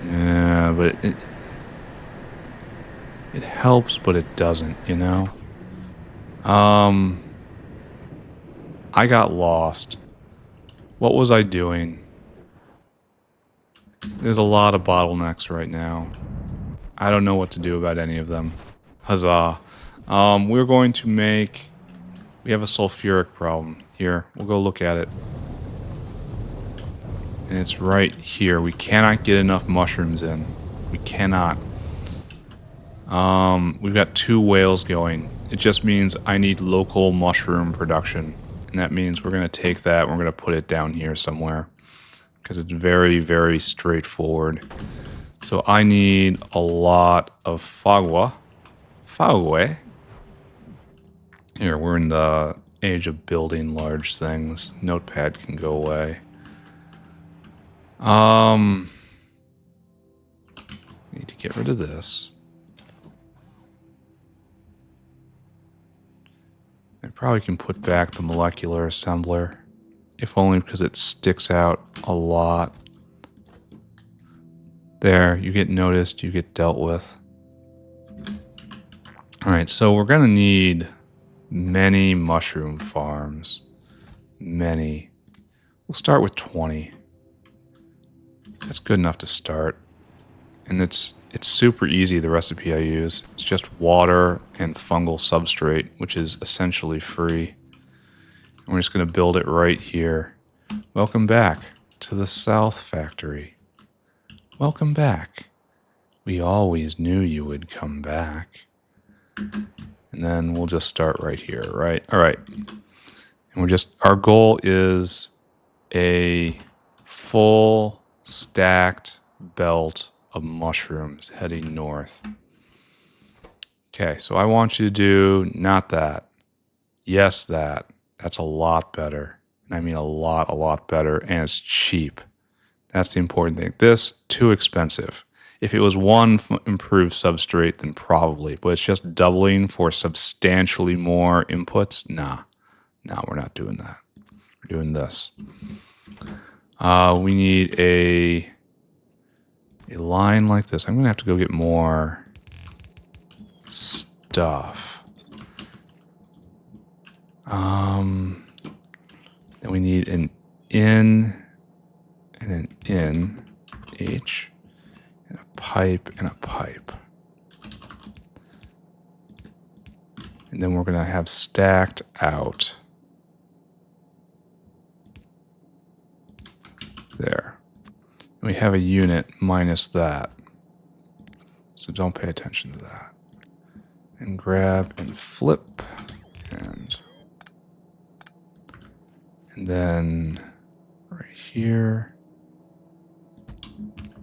Yeah, but it helps, but it doesn't, you know? I got lost. What was I doing? There's a lot of bottlenecks right now. I don't know what to do about any of them. Huzzah. We're going to make... We have a sulfuric problem. Here, we'll go look at it. And it's right here. We cannot get enough mushrooms in. We cannot. We've got 2 whales going. It just means I need local mushroom production. And that means we're going to take that and we're going to put it down here somewhere. Because it's very, very straightforward. So I need a lot of fagua. Fague. Here, we're in the age of building large things. Notepad can go away. Need to get rid of this. I probably can put back the molecular assembler. If only because it sticks out a lot. There, you get noticed, you get dealt with. Alright, so we're going to need many mushroom farms. Many. We'll start with 20. That's good enough to start. And it's super easy, the recipe I use. It's just water and fungal substrate, which is essentially free. And we're just going to build it right here. Welcome back to the South Factory. Welcome back. We always knew you would come back. And then we'll just start right here, right? All right. And our goal is a full stacked belt of mushrooms heading north. Okay, so I want you to do not that. Yes, that. That's a lot better. And I mean a lot better. And it's cheap. That's the important thing. This, too expensive. If it was one improved substrate, then probably. But it's just doubling for substantially more inputs? Nah. No, we're not doing that. We're doing this. We need a line like this. I'm going to have to go get more stuff. Then we need an in and an in, H, and a pipe and a pipe. And then we're going to have stacked out there. And we have a unit minus that. So don't pay attention to that. And grab and flip and then right here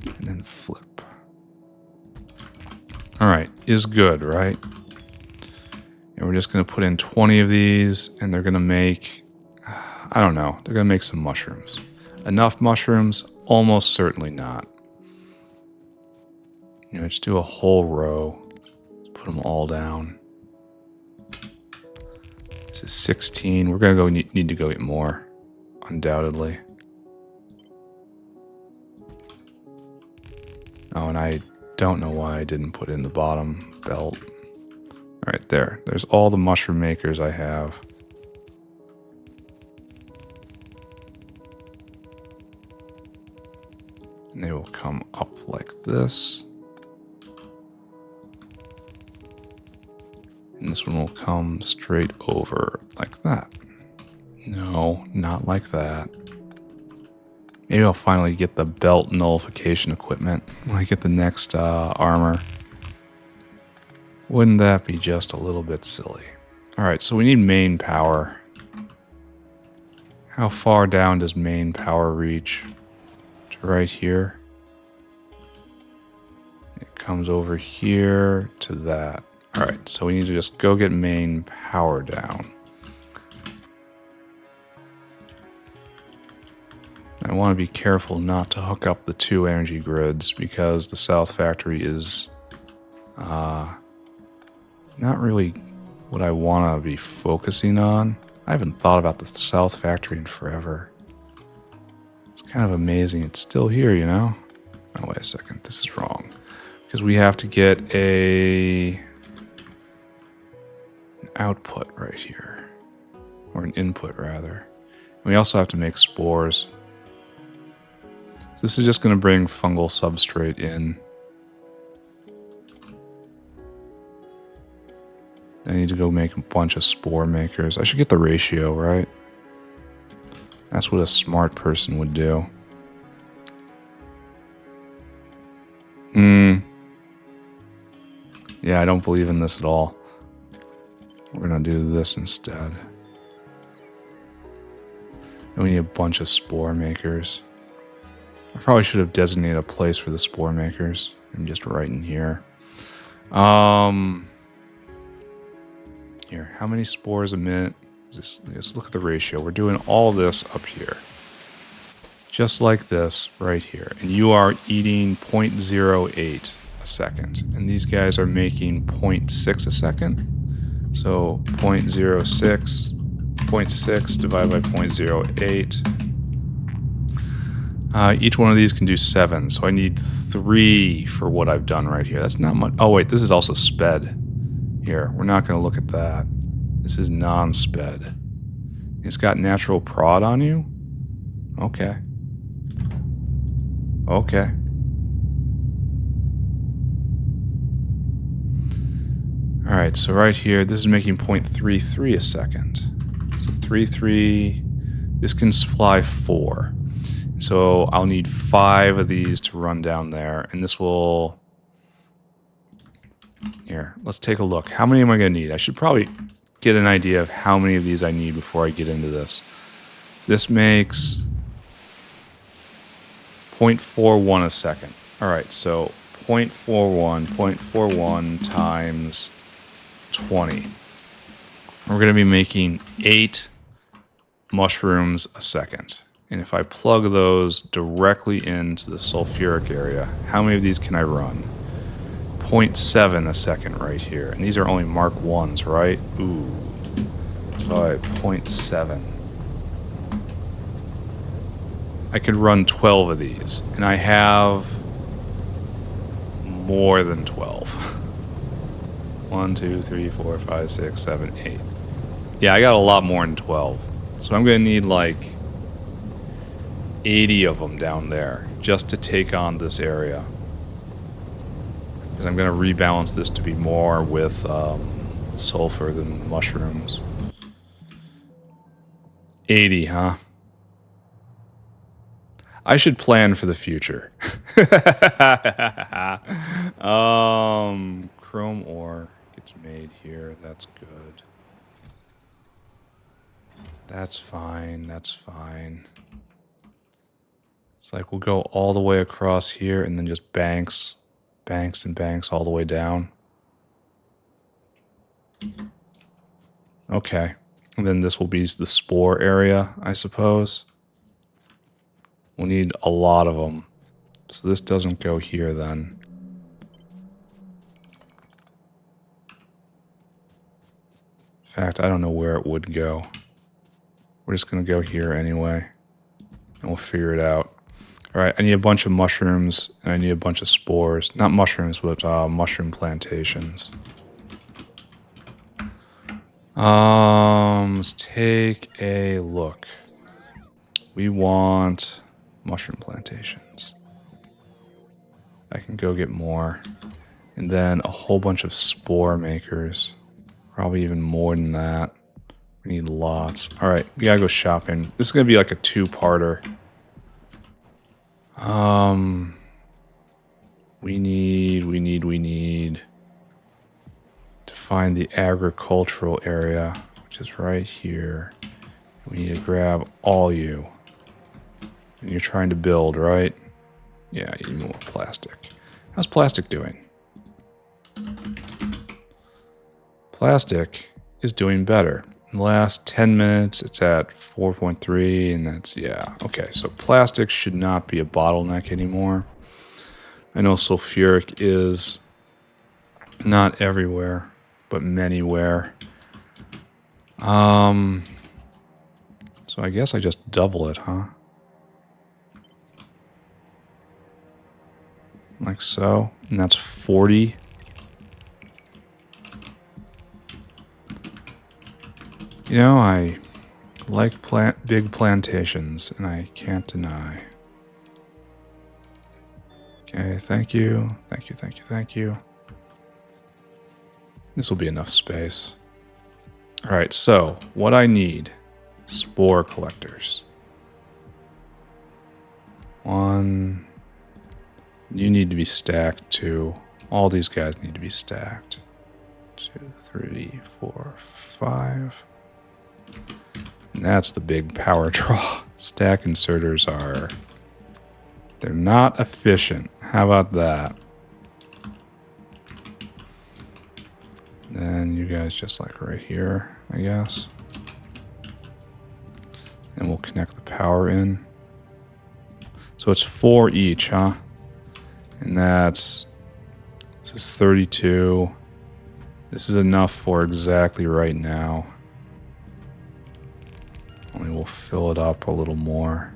and then flip. All right, is good, right? And we're just going to put in 20 of these and they're going to make, I don't know, they're going to make some mushrooms. Enough mushrooms? Almost certainly not. You know, just do a whole row. Put them all down. This is 16. We're going to need to go get more, undoubtedly. Oh, and I don't know why I didn't put in the bottom belt. All right, there. There's all the mushroom makers I have. And they will come up like this. And this one will come straight over like that. No, not like that. Maybe I'll finally get the belt nullification equipment when I get the next armor. Wouldn't that be just a little bit silly? Alright, so we need main power. How far down does main power reach? To right here. It comes over here to that. Alright, so we need to just go get main power down. I want to be careful not to hook up the two energy grids because the South Factory is not really what I want to be focusing on. I haven't thought about the South Factory in forever. It's kind of amazing it's still here, you know? Oh, wait a second. This is wrong. Because we have to get an output right here. Or an input, rather. And we also have to make spores. So this is just going to bring fungal substrate in. I need to go make a bunch of spore makers. I should get the ratio, right? That's what a smart person would do. Yeah, I don't believe in this at all. We're going to do this instead. And we need a bunch of spore makers. I probably should have designated a place for the spore makers. I'm just right in here. Here, how many spores a minute? Just look at the ratio. We're doing all this up here. Just like this right here. And you are eating 0.08 a second. And these guys are making 0.6 a second. So 0.06, 0.6 divided by 0.08. Each one of these can do 7. So I need 3 for what I've done right here. That's not much. Oh, wait, this is also sped. Here, we're not going to look at that. This is non-sped. It's got natural prod on you? Okay. Okay. Alright, so right here, this is making 0.33 a second. So 33, this can supply 4. So I'll need 5 of these to run down there, and this will... Here, let's take a look. How many am I going to need? I should probably get an idea of how many of these I need before I get into this. This makes 0.41 a second. Alright, so 0.41 times 20. We're going to be making 8 mushrooms a second. And if I plug those directly into the sulfuric area, how many of these can I run? 0.7 a second right here. And these are only Mark 1s, right? Ooh. Alright, 0.7. I could run 12 of these. And I have more than 12. 1, 2, 3, 4, 5, 6, 7, 8. Yeah, I got a lot more than 12. So I'm going to need like 80 of them down there just to take on this area. Because I'm going to rebalance this to be more with sulfur than mushrooms. 80, huh? I should plan for the future. Chrome ore gets made here. That's good. That's fine. That's fine. It's like we'll go all the way across here and then just banks and banks all the way down. Okay. And then this will be the spore area, I suppose. We'll need a lot of them. So this doesn't go here then. In fact, I don't know where it would go. We're just going to go here anyway. And we'll figure it out. Alright, I need a bunch of mushrooms. And I need a bunch of spores. Not mushrooms, but mushroom plantations. Let's take a look. We want mushroom plantations. I can go get more. And then a whole bunch of spore makers. Probably even more than that. We need lots. Alright, we gotta go shopping. This is gonna be like a two-parter. We need to find the agricultural area, which is right here. We need to grab all you. And you're trying to build, right? Yeah, you need more plastic. How's plastic doing? Plastic is doing better. In the last 10 minutes, it's at 4.3, and that's, yeah. Okay, so plastic should not be a bottleneck anymore. I know sulfuric is not everywhere, but manywhere. So I guess I just double it, huh? Like so. And that's 40. You know, I like big plantations, and I can't deny. Okay, thank you. Thank you, thank you, thank you. This will be enough space. Alright, so what I need, spore collectors. One. You need to be stacked too. All these guys need to be stacked. 2, 3, 4, 5. And that's the big power draw. Stack inserters are... they're not efficient. How about that? Then you guys just like right here, I guess. And we'll connect the power in. So it's 4 each, huh? And this is 32. This is enough for exactly right now. Only we'll fill it up a little more.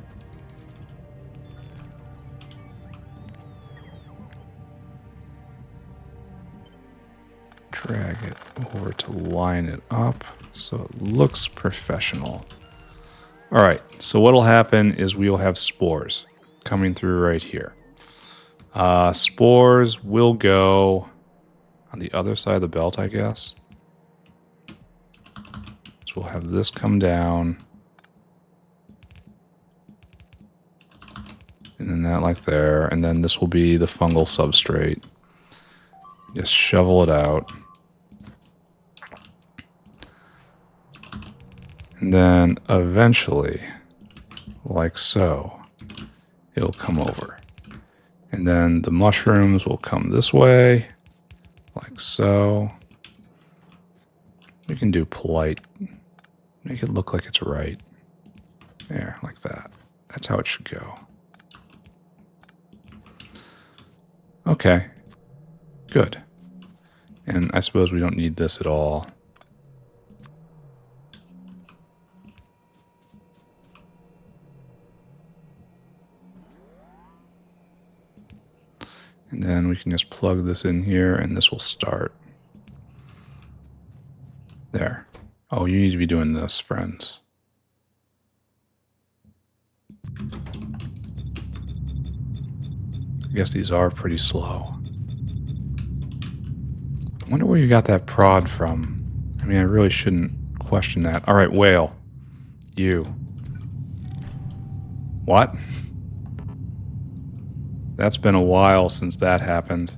Drag it over to line it up so it looks professional. All right, so what'll happen is we'll have spores coming through right here. Spores will go on the other side of the belt, I guess. So we'll have this come down. And then that like there. And then this will be the fungal substrate. Just shovel it out. And then eventually, like so, it'll come over. And then the mushrooms will come this way, like so. We can do polite. Make it look like it's right. There, like that. That's how it should go. Okay. Good. And I suppose we don't need this at all. And then we can just plug this in here and this will start. There. Oh, you need to be doing this, friends. I guess these are pretty slow. I wonder where you got that prod from. I mean, I really shouldn't question that. All right, whale. You. What? That's been a while since that happened.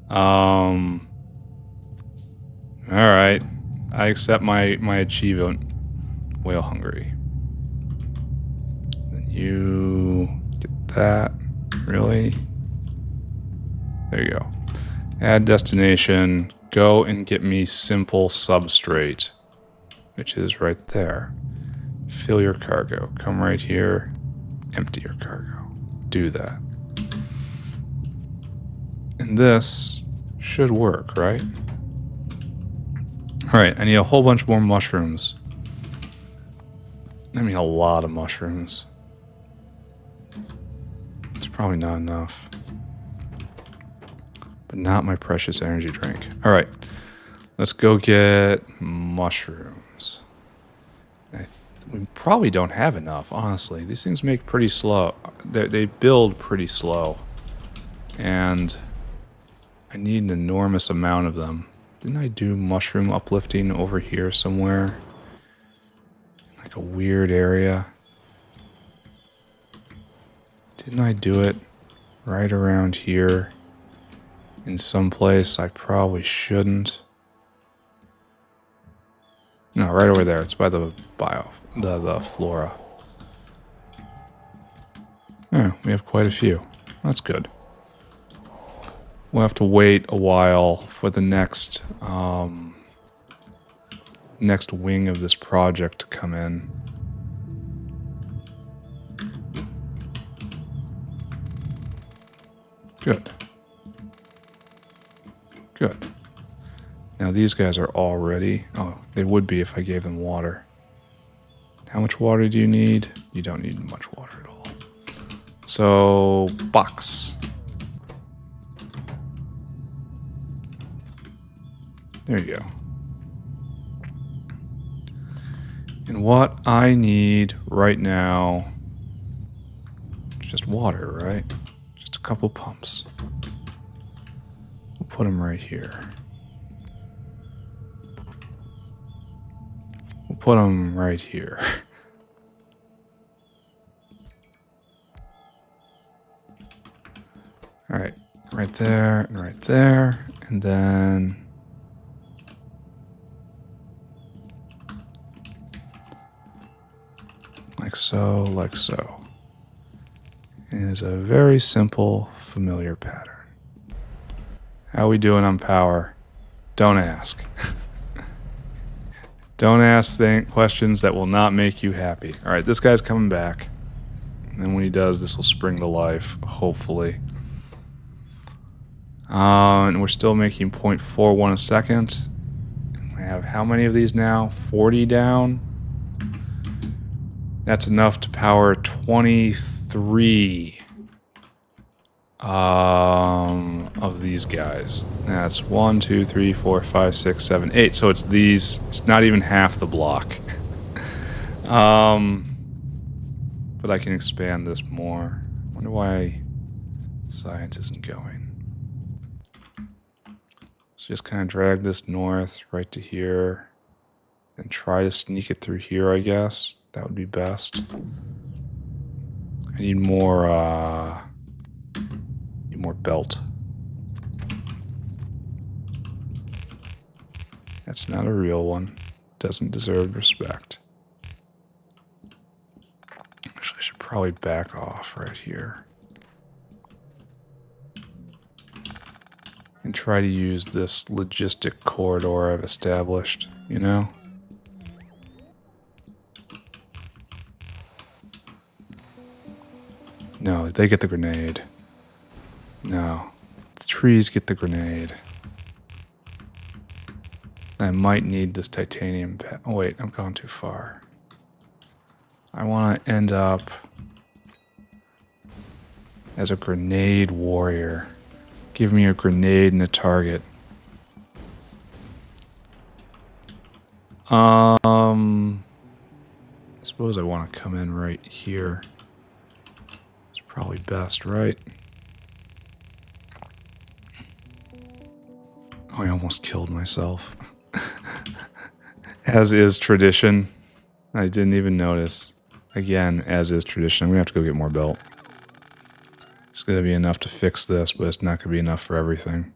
All right. I accept my achievement. Whale hungry. Then you get that. Really? There you go. Add destination. Go and get me simple substrate, which is right there. Fill your cargo. Come right here. Empty your cargo. Do that. And this should work, right? Alright, I need a whole bunch more mushrooms. I mean, a lot of mushrooms. It's probably not enough. But not my precious energy drink. Alright, let's go get mushrooms. We probably don't have enough, honestly. These things make pretty slow. They build pretty slow. And I need an enormous amount of them. Didn't I do mushroom uplifting over here somewhere? Like a weird area. Didn't I do it right around here? In some place I probably shouldn't. No, right over there. It's by the the flora. Oh, we have quite a few. That's good. We'll have to wait a while for the next next wing of this project to come in. Good. Good. Now these guys are all ready. Oh, they would be if I gave them water. How much water do you need? You don't need much water at all. So, box. There you go. And what I need right now, just water, right? Just a couple pumps. We'll put them right here. We'll put them right here. All right, right there, and then like so, like so. It is a very simple, familiar pattern. How we doing on power? Don't ask. Don't ask questions that will not make you happy. All right, this guy's coming back. And then when he does, this will spring to life, hopefully. And we're still making 0.41 a second. We have how many of these now? 40 down. That's enough to power 23 of these guys. That's 1, 2, 3, 4, 5, 6, 7, 8. So it's these. It's not even half the block. But I can expand this more. I wonder why science isn't going. So just kind of drag this north right to here. And try to sneak it through here, I guess. That would be best. I need more belt. That's not a real one. Doesn't deserve respect. Actually, I should probably back off right here. And try to use this logistic corridor I've established, you know? they get the grenade. No. The trees get the grenade. I might need this titanium pad. Oh wait, I've gone too far. I want to end up as a grenade warrior. Give me a grenade and a target. I suppose I want to come in right here. It's probably best, right? Oh, I almost killed myself. As is tradition. I didn't even notice. Again, as is tradition. I'm going to have to go get more belt. It's going to be enough to fix this, but it's not going to be enough for everything.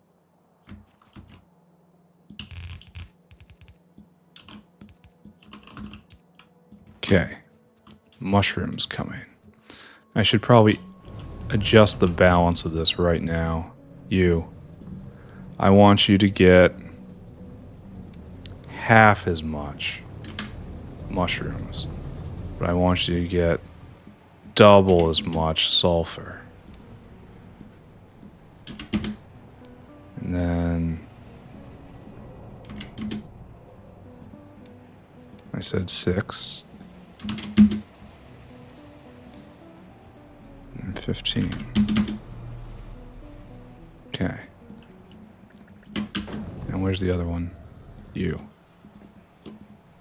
Okay. Mushrooms coming. I should probably adjust the balance of this right now. You. I want you to get half as much mushrooms, but I want you to get double as much sulfur. And then I said 6 and 15. Okay. And where's the other one? You.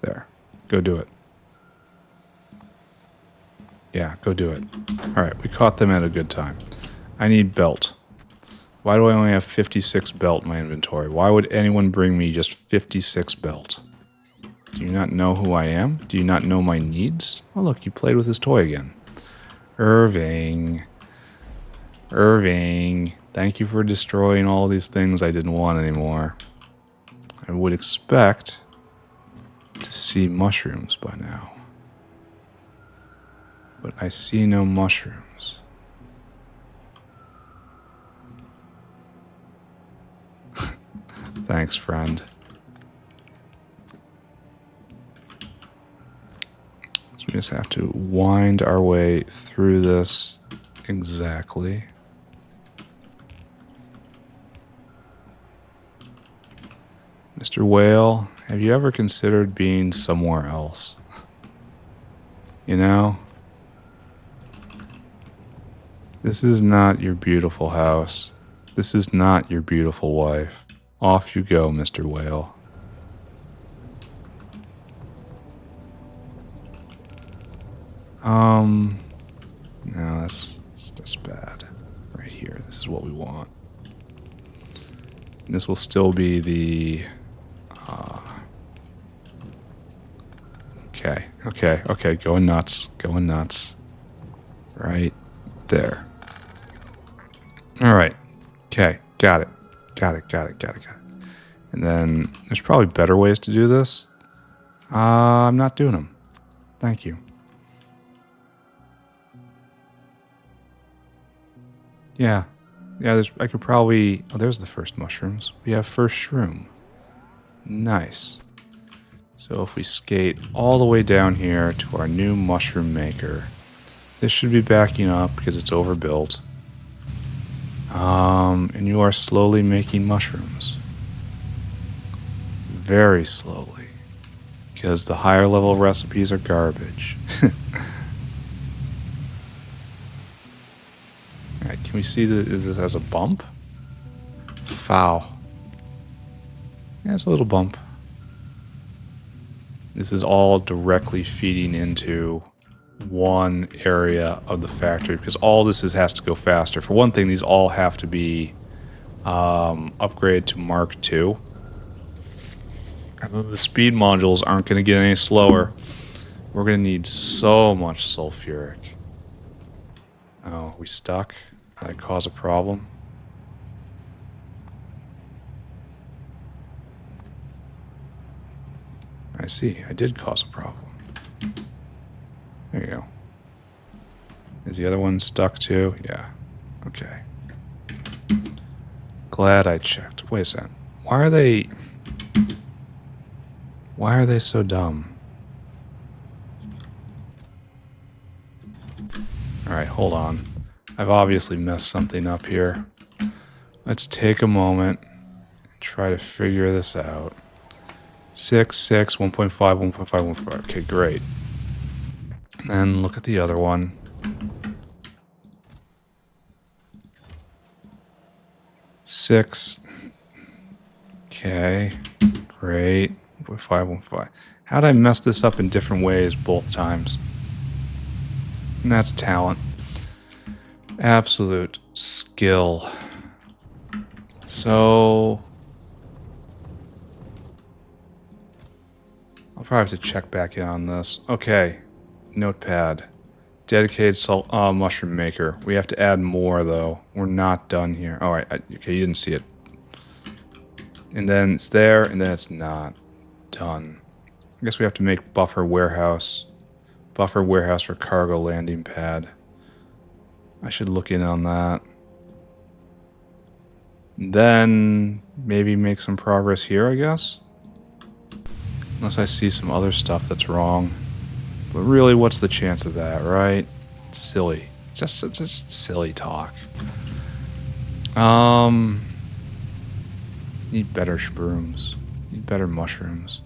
There. Go do it. Yeah, go do it. Alright, we caught them at a good time. I need belt. Why do I only have 56 belt in my inventory? Why would anyone bring me just 56 belt? Do you not know who I am? Do you not know my needs? Oh look, you played with his toy again. Irving. Irving. Thank you for destroying all these things I didn't want anymore. I would expect to see mushrooms by now. But I see no mushrooms. Thanks, friend. So we just have to wind our way through this exactly. Mr. Whale, have you ever considered being somewhere else? You know? This is not your beautiful house. This is not your beautiful wife. Off you go, Mr. Whale. No, that's bad. Right here, this is what we want. And this will still be the... Okay, going nuts. Right there. Alright. Okay, got it. And then, there's probably better ways to do this. I'm not doing them. Thank you. Yeah, I could probably... Oh, there's the first mushrooms. We have first shroom. Nice. So if we skate all the way down here to our new mushroom maker, this should be backing up because it's overbuilt. And you are slowly making mushrooms. Very slowly. Because the higher level recipes are garbage. Alright, can we see that this has a bump? Foul. Yeah, it's a little bump. This is all directly feeding into one area of the factory because all this has to go faster. For one thing, these all have to be upgraded to Mark II. And then the speed modules aren't going to get any slower. We're going to need so much sulfuric. Oh, we stuck? Did that cause a problem? I see. I did cause a problem. There you go. Is the other one stuck too? Yeah. Okay. Glad I checked. Wait a second. Why are they so dumb? Alright, hold on. I've obviously messed something up here. Let's take a moment and try to figure this out. 6, 6, 1.5, 1.5, 1.5. Okay, great. And then look at the other one. 6. Okay, great. 1.5, 1.5. How'd I mess this up in different ways both times? And that's talent. Absolute skill. So I'll probably have to check back in on this. Okay, notepad. Dedicated salt mushroom maker. We have to add more though. We're not done here. All right, okay, you didn't see it. And then it's there, and then it's not done. I guess we have to make buffer warehouse. Buffer warehouse for cargo landing pad. I should look in on that. Then maybe make some progress here, I guess. Unless I see some other stuff that's wrong. But really, what's the chance of that, right? It's silly. Just silly talk. Need better shrooms. Need better mushrooms.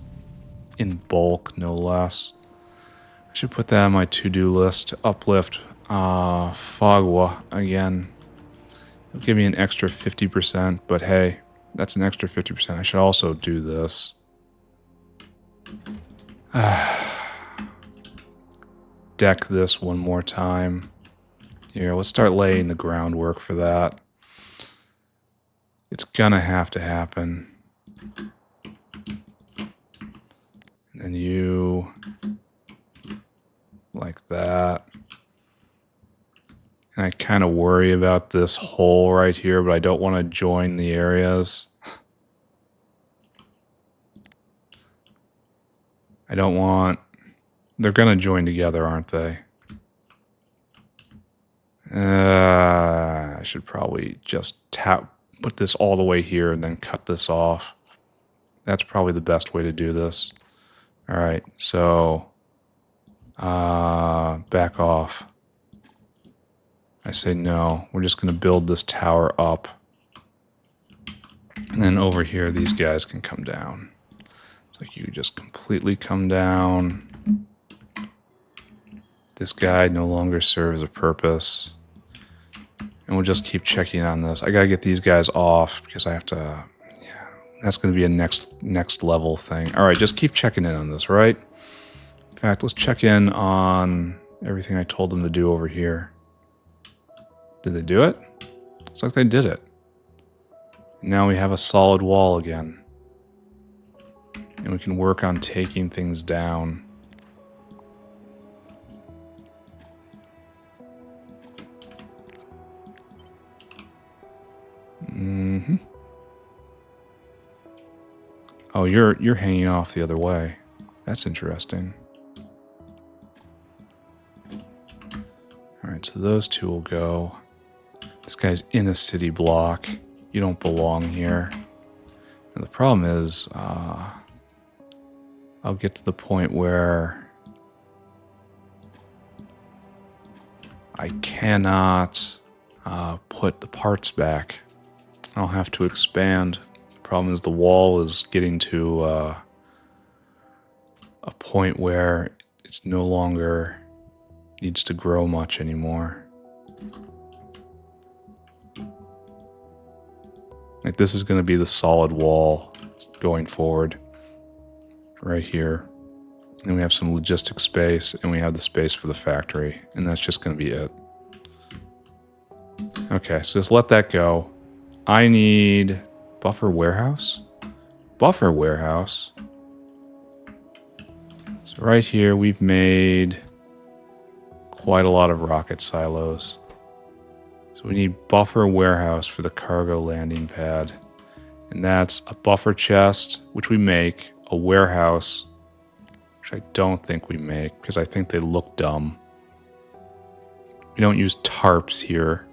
In bulk, no less. I should put that on my to-do list to uplift Fagua again. It'll give me an extra 50%, but hey, that's an extra 50%. I should also do this. Deck this one more time. Here, let's start laying the groundwork for that. It's gonna have to happen. And then you... like that. And I kind of worry about this hole right here, but I don't want to join the areas. I don't want... They're going to join together, aren't they? I should probably just put this all the way here and then cut this off. That's probably the best way to do this. All right, so back off. I say no. We're just going to build this tower up. And then over here, these guys can come down. It's like you just completely come down. This guy no longer serves a purpose. And we'll just keep checking on this. I got to get these guys off because I have to... Yeah, that's going to be a next level thing. All right, just keep checking in on this, right? In fact, let's check in on everything I told them to do over here. Did they do it? Looks like they did it. Now we have a solid wall again. And we can work on taking things down. Mm-hmm. Oh, you're hanging off the other way. That's interesting. Alright, so those two will go. This guy's in a city block. You don't belong here. And the problem is, I'll get to the point where I cannot put the parts back. I'll have to expand. The problem is the wall is getting to a point where it's no longer needs to grow much anymore. Like this is going to be the solid wall going forward. Right here. And we have some logistic space, and we have the space for the factory. And that's just going to be it. Okay, so just let that go. I need buffer warehouse. Buffer warehouse. So right here, we've made quite a lot of rocket silos. So we need buffer warehouse for the cargo landing pad. And that's a buffer chest, which we make, a warehouse, which I don't think we make, because I think they look dumb. We don't use tarps here.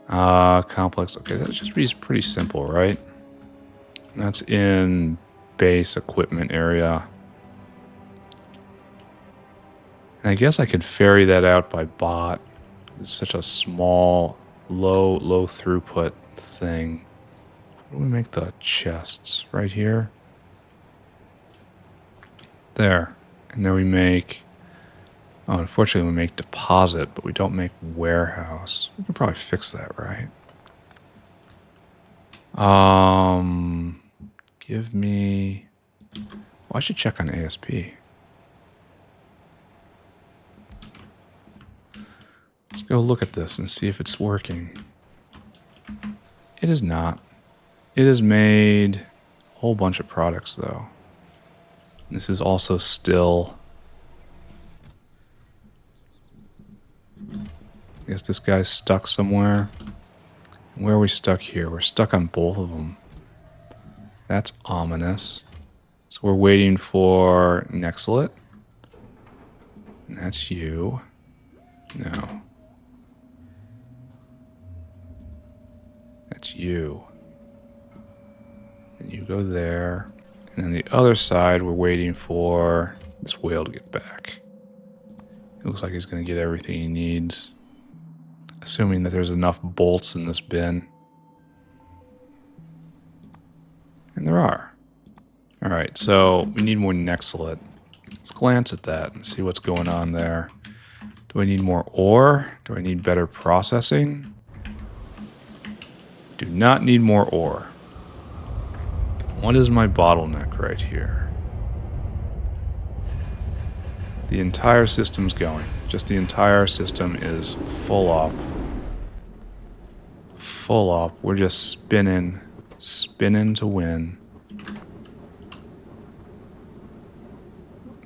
Complex, okay, that just be pretty simple, right? That's in base equipment area. And I guess I could ferry that out by bot. It's such a small, low throughput thing. Where do we make the chests? Right here? There. And then we make... Oh, unfortunately we make deposit, but we don't make warehouse. We can probably fix that, right? Give me... Well, I should check on ASP. Let's go look at this and see if it's working. It is not. It has made a whole bunch of products, though. This is also still... I guess this guy's stuck somewhere. Where are we stuck here? We're stuck on both of them. That's ominous. So we're waiting for Nexlet. And that's you. No. That's you. And you go there. And then the other side, we're waiting for this whale to get back. It looks like he's going to get everything he needs. Assuming that there's enough bolts in this bin. And there are. Alright, so we need more Nexlet. Let's glance at that and see what's going on there. Do I need more ore? Do I need better processing? Do not need more ore. What is my bottleneck right here? The entire system's going. Just the entire system is full up. Full up. We're just spinning to win.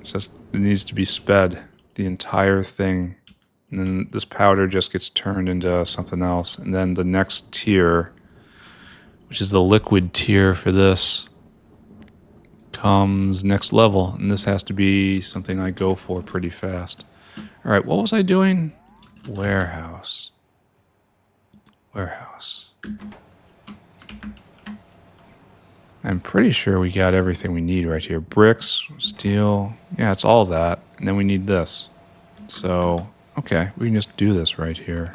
Just, it needs to be sped. The entire thing. And then this powder just gets turned into something else. And then the next tier, which is the liquid tier for this, comes next level. And this has to be something I go for pretty fast. Alright, what was I doing? Warehouse. Warehouse. I'm pretty sure we got everything we need right here. Bricks, steel. Yeah, it's all that. And then we need this. So, okay, we can just do this right here.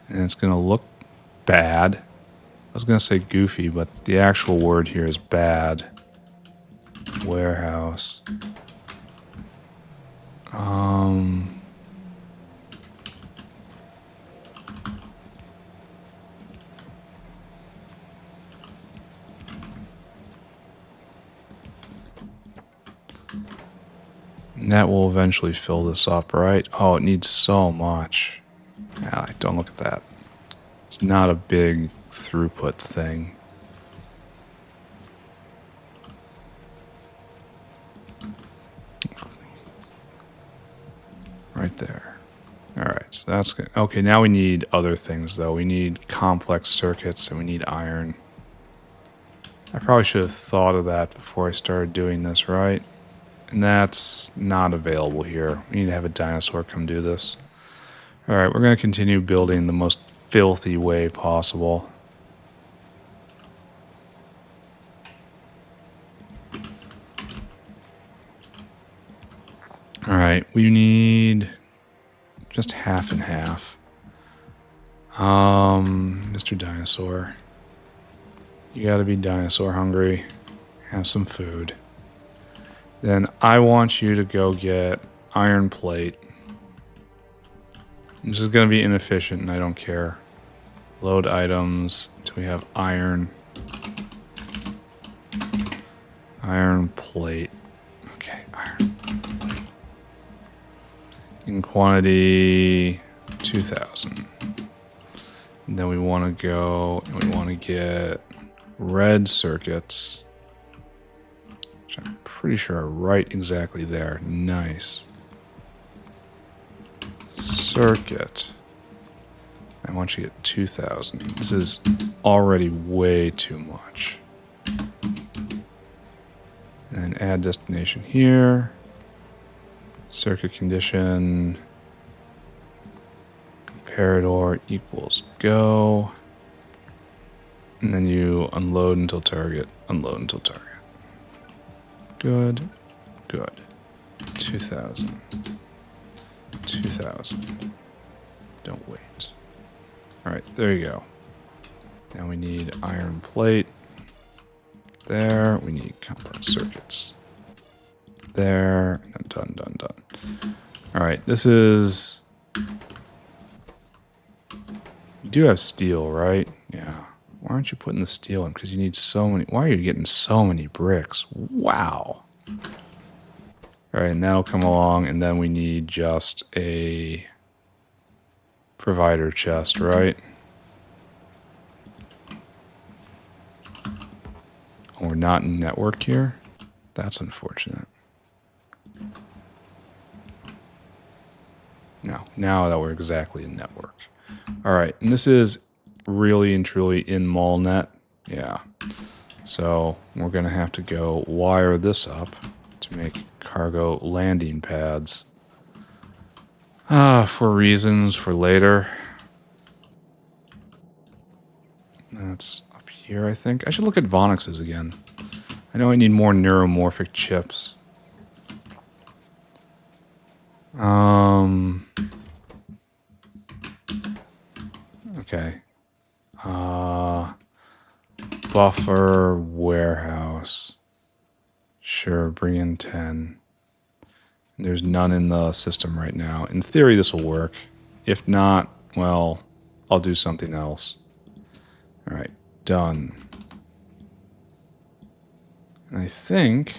And it's going to look bad. I was going to say goofy, but the actual word here is bad. Warehouse. And that will eventually fill this up, right? Oh, it needs so much. Ah, don't look at that. It's not a big throughput thing. Right there. Alright, so that's good. Okay, now we need other things, though. We need complex circuits, and we need iron. I probably should have thought of that before I started doing this, right? And that's not available here. We need to have a dinosaur come do this. Alright, we're going to continue building the most filthy way possible. Alright, we need just half and half. Mr. Dinosaur. You gotta be dinosaur hungry. Have some food. Then I want you to go get iron plate. This is gonna be inefficient and I don't care. Load items until we have iron. Iron plate. Okay, iron plate. In quantity 2,000. And then we want to go and we want to get red circuits, which I'm pretty sure are right exactly there. Nice. Circuit. I want you to get 2,000. This is already way too much. And add destination here. Circuit condition. Comparador equals go. And then you unload until target. Unload until target. Good. Good. 2,000. 2,000. Don't wait. Alright, there you go. Now we need iron plate. There. We need complex circuits. There. And done, done, done. Alright, this is... You do have steel, right? Yeah. Why aren't you putting the steel in? Because you need so many... Why are you getting so many bricks? Wow. Alright, and that'll come along, and then we need just a provider chest, right? Oh, we're not in network here? That's unfortunate. Now that we're exactly in network. Alright, and this is really and truly in MallNet. Yeah. So we're going to have to go wire this up to make cargo landing pads. For reasons for later. That's up here, I think. I should look at Vonix's again. I know I need more neuromorphic chips. Okay. Buffer warehouse. Sure, bring in 10. There's none in the system right now. In theory, this will work. If not, well, I'll do something else. All right, done. And I think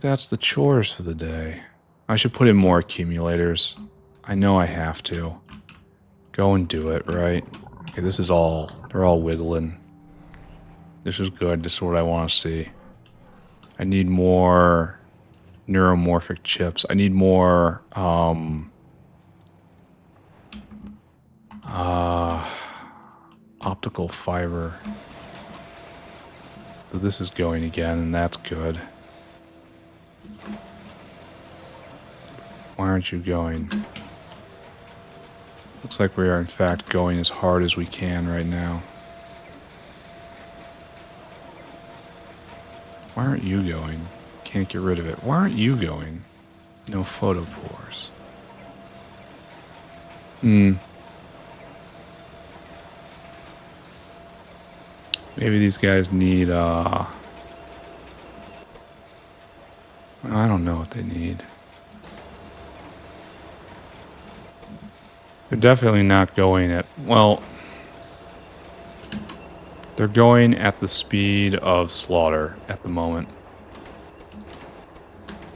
that's the chores for the day. I should put in more accumulators. I know I have to. Go and do it, right? Okay, this is all... They're all wiggling. This is good. This is what I want to see. I need more neuromorphic chips. I need more... optical fiber. So this is going again, and that's good. Why aren't you going? Looks like we are in fact going as hard as we can right now. Why aren't you going? Can't get rid of it. Why aren't you going? No photopores. Maybe these guys need, I don't know what they need. They're definitely not going at, well, they're going at the speed of slaughter at the moment.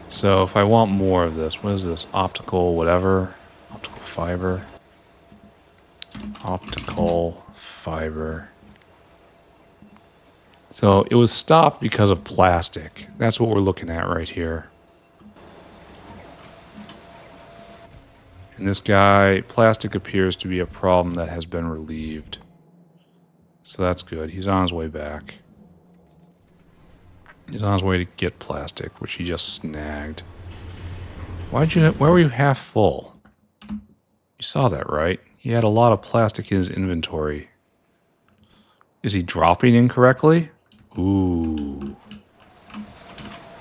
So if I want more of this, what is this? Optical whatever? Optical fiber. Optical fiber. So it was stopped because of plastic. That's what we're looking at right here. And this guy, plastic appears to be a problem that has been relieved. So that's good. He's on his way back. He's on his way to get plastic, which he just snagged. Why were you half full? You saw that, right? He had a lot of plastic in his inventory. Is he dropping incorrectly? Ooh.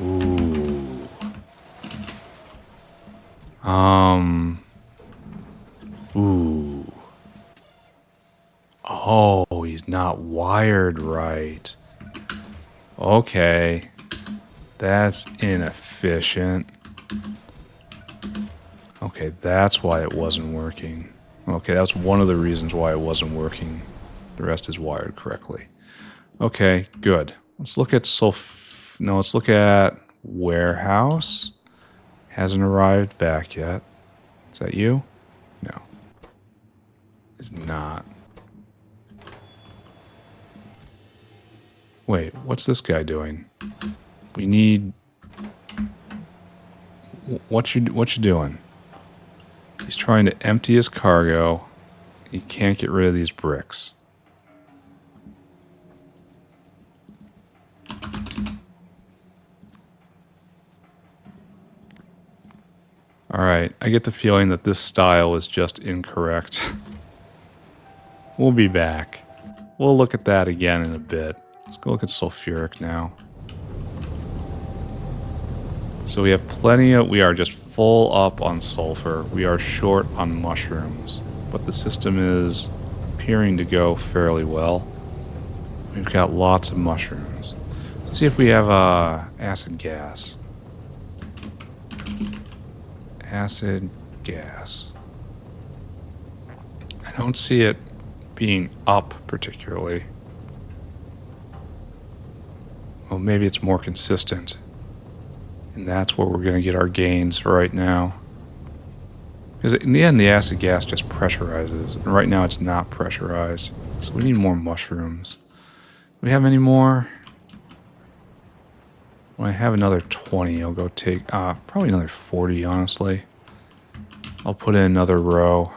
Ooh. Ooh. Oh, he's not wired right. Okay. That's inefficient. Okay, that's why it wasn't working. Okay, that's one of the reasons why it wasn't working. The rest is wired correctly. Okay, good. Let's look at let's look at warehouse. Hasn't arrived back yet. Is that you? No. It's not. Wait, what's this guy doing? We need... What you doing? He's trying to empty his cargo. He can't get rid of these bricks. Alright, I get the feeling that this style is just incorrect. We'll be back. We'll look at that again in a bit. Let's go look at sulfuric now. So we have plenty of, we are just full up on sulfur. We are short on mushrooms, but the system is appearing to go fairly well. We've got lots of mushrooms. Let's see if we have acid gas. Acid gas. I don't see it being up particularly. Well, maybe it's more consistent. And that's where we're going to get our gains for right now. Because in the end, the acid gas just pressurizes. And right now, it's not pressurized. So we need more mushrooms. Do we have any more? When I have another 20, I'll go take... probably another 40, honestly. I'll put in another row.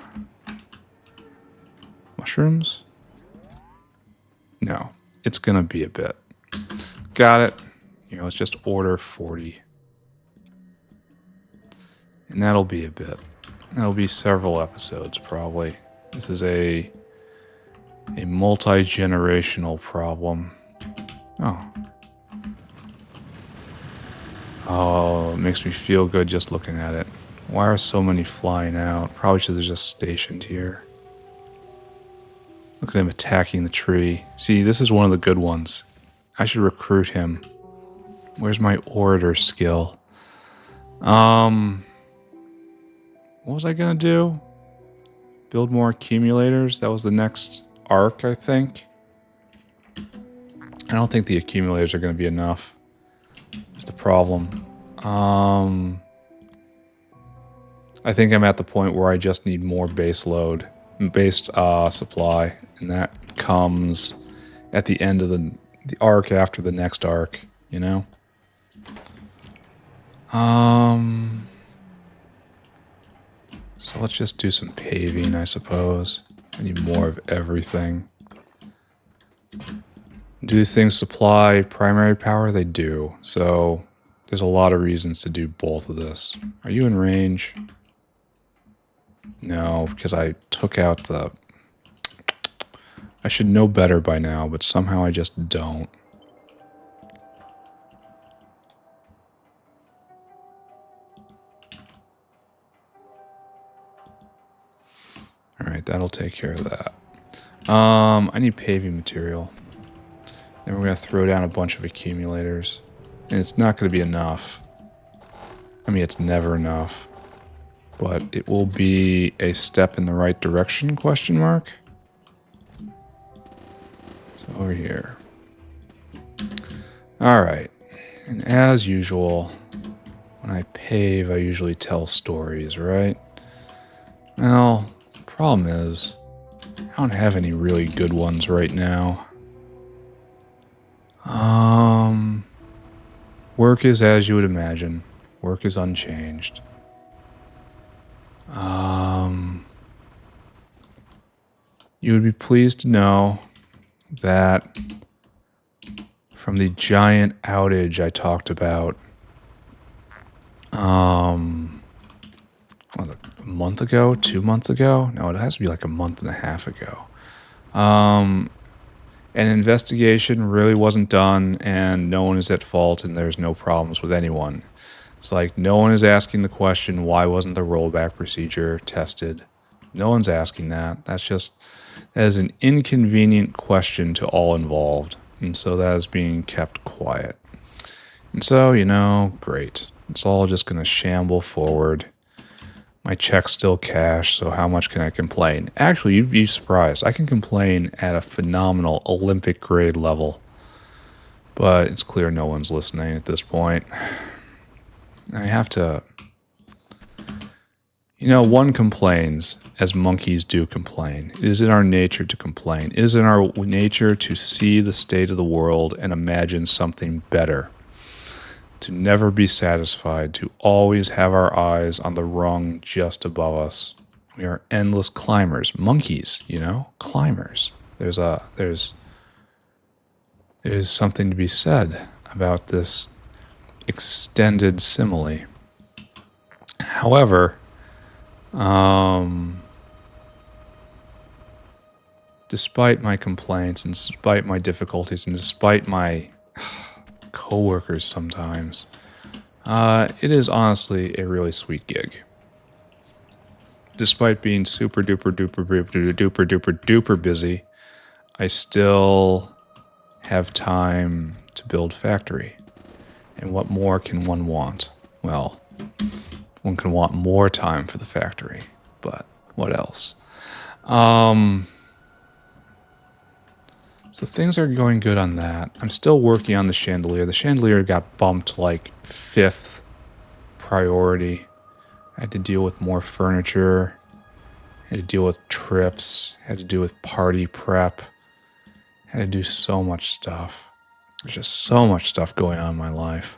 Mushrooms? No. It's going to be a bit. Got it. You know, let's just order 40. And that'll be a bit. That'll be several episodes, probably. This is a multi-generational problem. Oh, it makes me feel good just looking at it. Why are so many flying out? Probably should have just stationed here. Look at him attacking the tree. See, this is one of the good ones. I should recruit him. Where's my orator skill? What was I gonna do? Build more accumulators? That was the next arc, I think. I don't think the accumulators are gonna be enough. It's the problem. I think I'm at the point where I just need more base load, based supply, and that comes at the end of the arc after the next arc, you know? So let's just do some paving, I suppose. I need more of everything. Do these things supply primary power? They do. So there's a lot of reasons to do both of this. Are you in range? No, because I took out the... I should know better by now, but somehow I just don't. Alright, that'll take care of that. I need paving material. Then we're going to throw down a bunch of accumulators. And it's not going to be enough. I mean, it's never enough. But it will be a step in the right direction, question mark. So over here. Alright. And as usual, when I pave, I usually tell stories, right? Well, the problem is, I don't have any really good ones right now. Work is as you would imagine. Work is unchanged. You would be pleased to know that from the giant outage I talked about, a month ago, 2 months ago? No, it has to be like a month and a half ago. An investigation really wasn't done, and no one is at fault, and there's no problems with anyone. It's like no one is asking the question, why wasn't the rollback procedure tested? No one's asking that. That is an inconvenient question to all involved, and so that is being kept quiet. And so, you know, great. It's all just going to shamble forward. My check's still cash, so how much can I complain? Actually, you'd be surprised. I can complain at a phenomenal Olympic grade level. But it's clear no one's listening at this point. I have to... You know, one complains, as monkeys do complain. It is in our nature to complain. It is in our nature to see the state of the world and imagine something better. To never be satisfied, to always have our eyes on the rung just above us. We are endless climbers. Monkeys, you know? Climbers. There's something to be said about this extended simile. However, despite my complaints and despite my difficulties and despite my coworkers sometimes, It is honestly a really sweet gig. Despite being super duper duper duper duper duper duper busy, I still have time to build Factory. And what more can one want? Well, one can want more time for the Factory, but what else? So things are going good on that. I'm still working on the chandelier. The chandelier got bumped like 5th priority. I had to deal with more furniture. Had to deal with trips. Had to deal with party prep. Had to do so much stuff. There's just so much stuff going on in my life.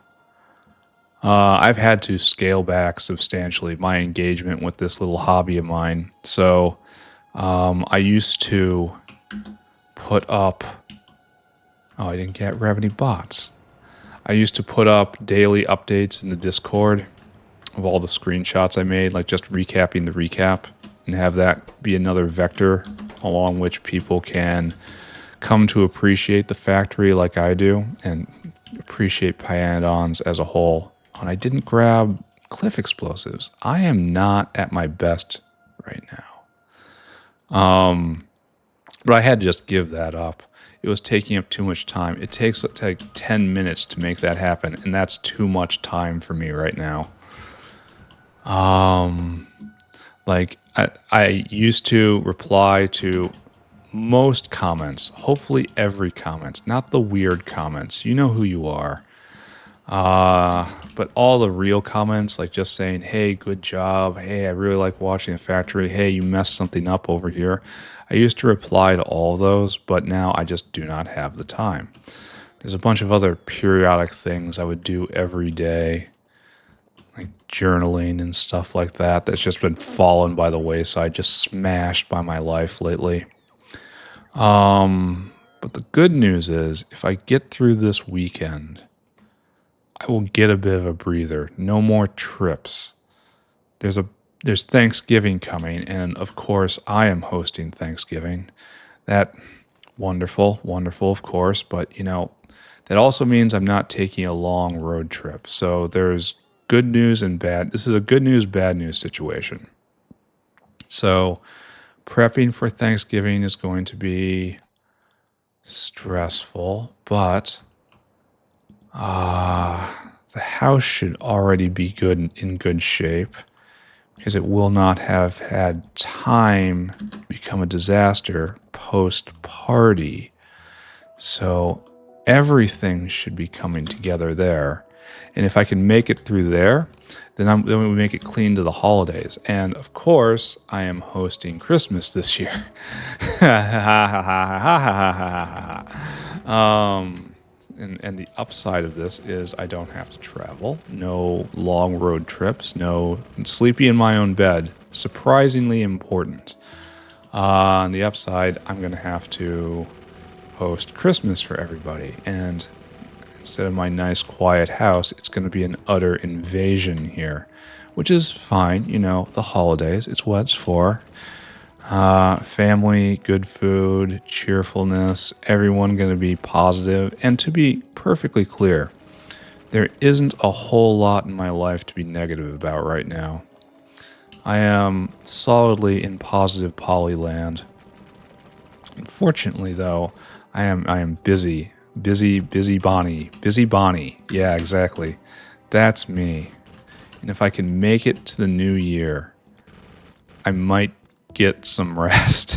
I've had to scale back substantially my engagement with this little hobby of mine. So I used to put up... Oh, I didn't grab any bots. I used to put up daily updates in the Discord of all the screenshots I made, like just recapping the recap, and have that be another vector along which people can come to appreciate the factory like I do and appreciate Pyanodons as a whole. And I didn't grab cliff explosives. I am not at my best right now. But I had to just give that up. It was taking up too much time. It takes like 10 minutes to make that happen, and that's too much time for me right now. Like I used to reply to most comments, hopefully every comment, not the weird comments. You know who you are. But all the real comments, like just saying, hey, good job. Hey, I really like watching the factory. Hey, you messed something up over here. I used to reply to all those, but now I just do not have the time. There's a bunch of other periodic things I would do every day, like journaling and stuff like that. That's just been fallen by the wayside, just smashed by my life lately. But the good news is, if I get through this weekend, I will get a bit of a breather. No more trips. There's Thanksgiving coming, and of course I am hosting Thanksgiving. That wonderful, of course, but that also means I'm not taking a long road trip. So there's good news and bad. This is a good news, bad news situation. So prepping for Thanksgiving is going to be stressful, but the house should already be in good shape, because it will not have had time become a disaster post-party. So everything should be coming together there. And if I can make it through there, then we make it clean to the holidays. And of course, I am hosting Christmas this year. And the upside of this is I don't have to travel, no long road trips, no sleeping in my own bed. Surprisingly important. On the upside, I'm going to have to host Christmas for everybody. And instead of my nice quiet house, it's going to be an utter invasion here, which is fine. The holidays, it's what it's for. Family, good food, cheerfulness, everyone going to be positive. And to be perfectly clear, there isn't a whole lot in my life to be negative about right now. I am solidly in positive Polyland. Unfortunately, though, I am busy Bonnie. Busy Bonnie. Yeah, exactly. That's me. And if I can make it to the new year, I might get some rest.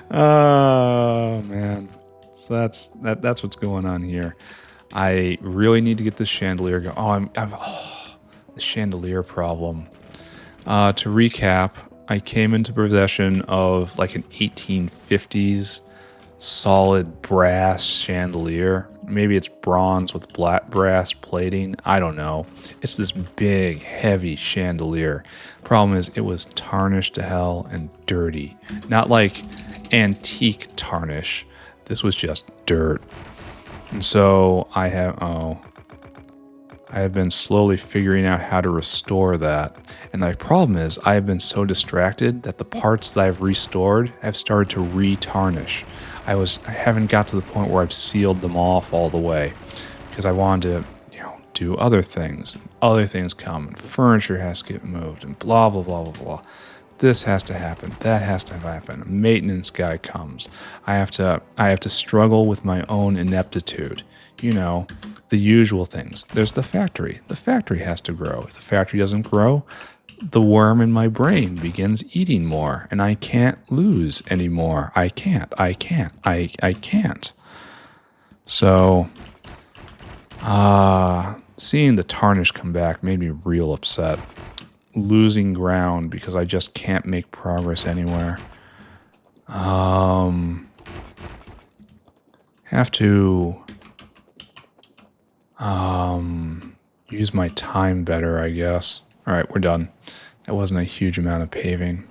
Oh man, so that's what's going on here. I really need to get this chandelier going. The chandelier problem. To recap, I came into possession of like an 1850s solid brass chandelier. Maybe it's bronze with black brass plating. I don't know. It's this big, heavy chandelier. Problem is, it was tarnished to hell and dirty. Not like antique tarnish. This was just dirt. And so I have been slowly figuring out how to restore that. And the problem is, I have been so distracted that the parts that I've restored have started to re-tarnish. I haven't got to the point where I've sealed them off all the way, because I wanted to, do other things. Other things come, and furniture has to get moved, and blah, blah, blah, blah, blah. This has to happen. That has to happen. A maintenance guy comes. I have to struggle with my own ineptitude. You know, the usual things. There's the factory. The factory has to grow. If the factory doesn't grow, the worm in my brain begins eating more, and I can't lose anymore. I can't. So, seeing the tarnish come back made me real upset. Losing ground because I just can't make progress anywhere. Have to use my time better, I guess. Alright, we're done. That wasn't a huge amount of paving.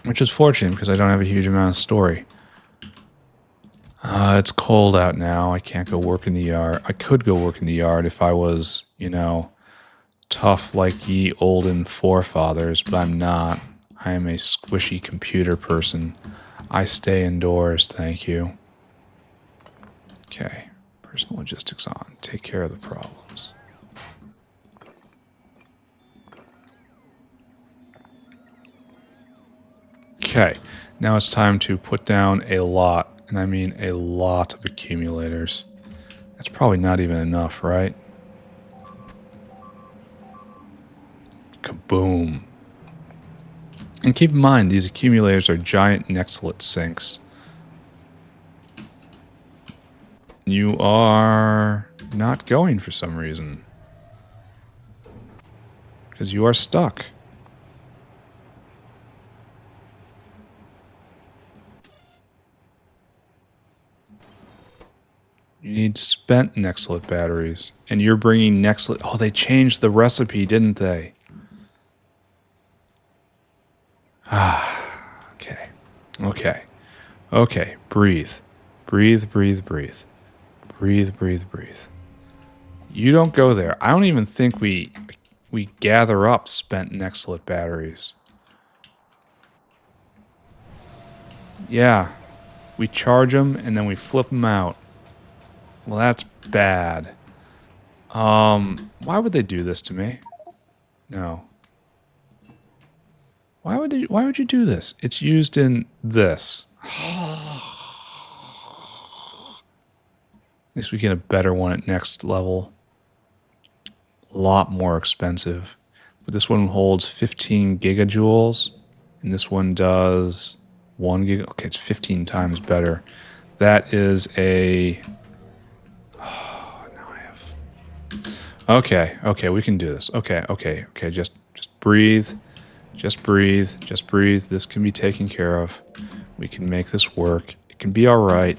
Which is fortunate because I don't have a huge amount of story. It's cold out now. I can't go work in the yard. I could go work in the yard if I was, you know, tough like ye olden forefathers, but I'm not. I am a squishy computer person. I stay indoors, thank you. Okay, personal logistics on. Take care of the problems. Okay, now it's time to put down a lot, and I mean a lot of accumulators. That's probably not even enough, right? Kaboom. And keep in mind, these accumulators are giant Nextlet sinks. You are not going for some reason. Because you are stuck. You need spent Nextlet batteries. And you're bringing Nextlet... Oh, they changed the recipe, didn't they? Okay. Okay. Okay. Breathe. Breathe, breathe, breathe. Breathe, breathe, breathe. You don't go there. I don't even think we gather up spent Nextlet batteries. Yeah. We charge them and then we flip them out. Well, that's bad. Why would they do this to me? No. Why would you do this? It's used in this. At least we get a better one at next level. A lot more expensive. But this one holds 15 gigajoules. And this one does 1 gig. Okay, it's 15 times better. That is a... Oh, now I have... Okay, we can do this. Okay, just breathe. Just breathe. Just breathe. This can be taken care of. We can make this work. It can be alright.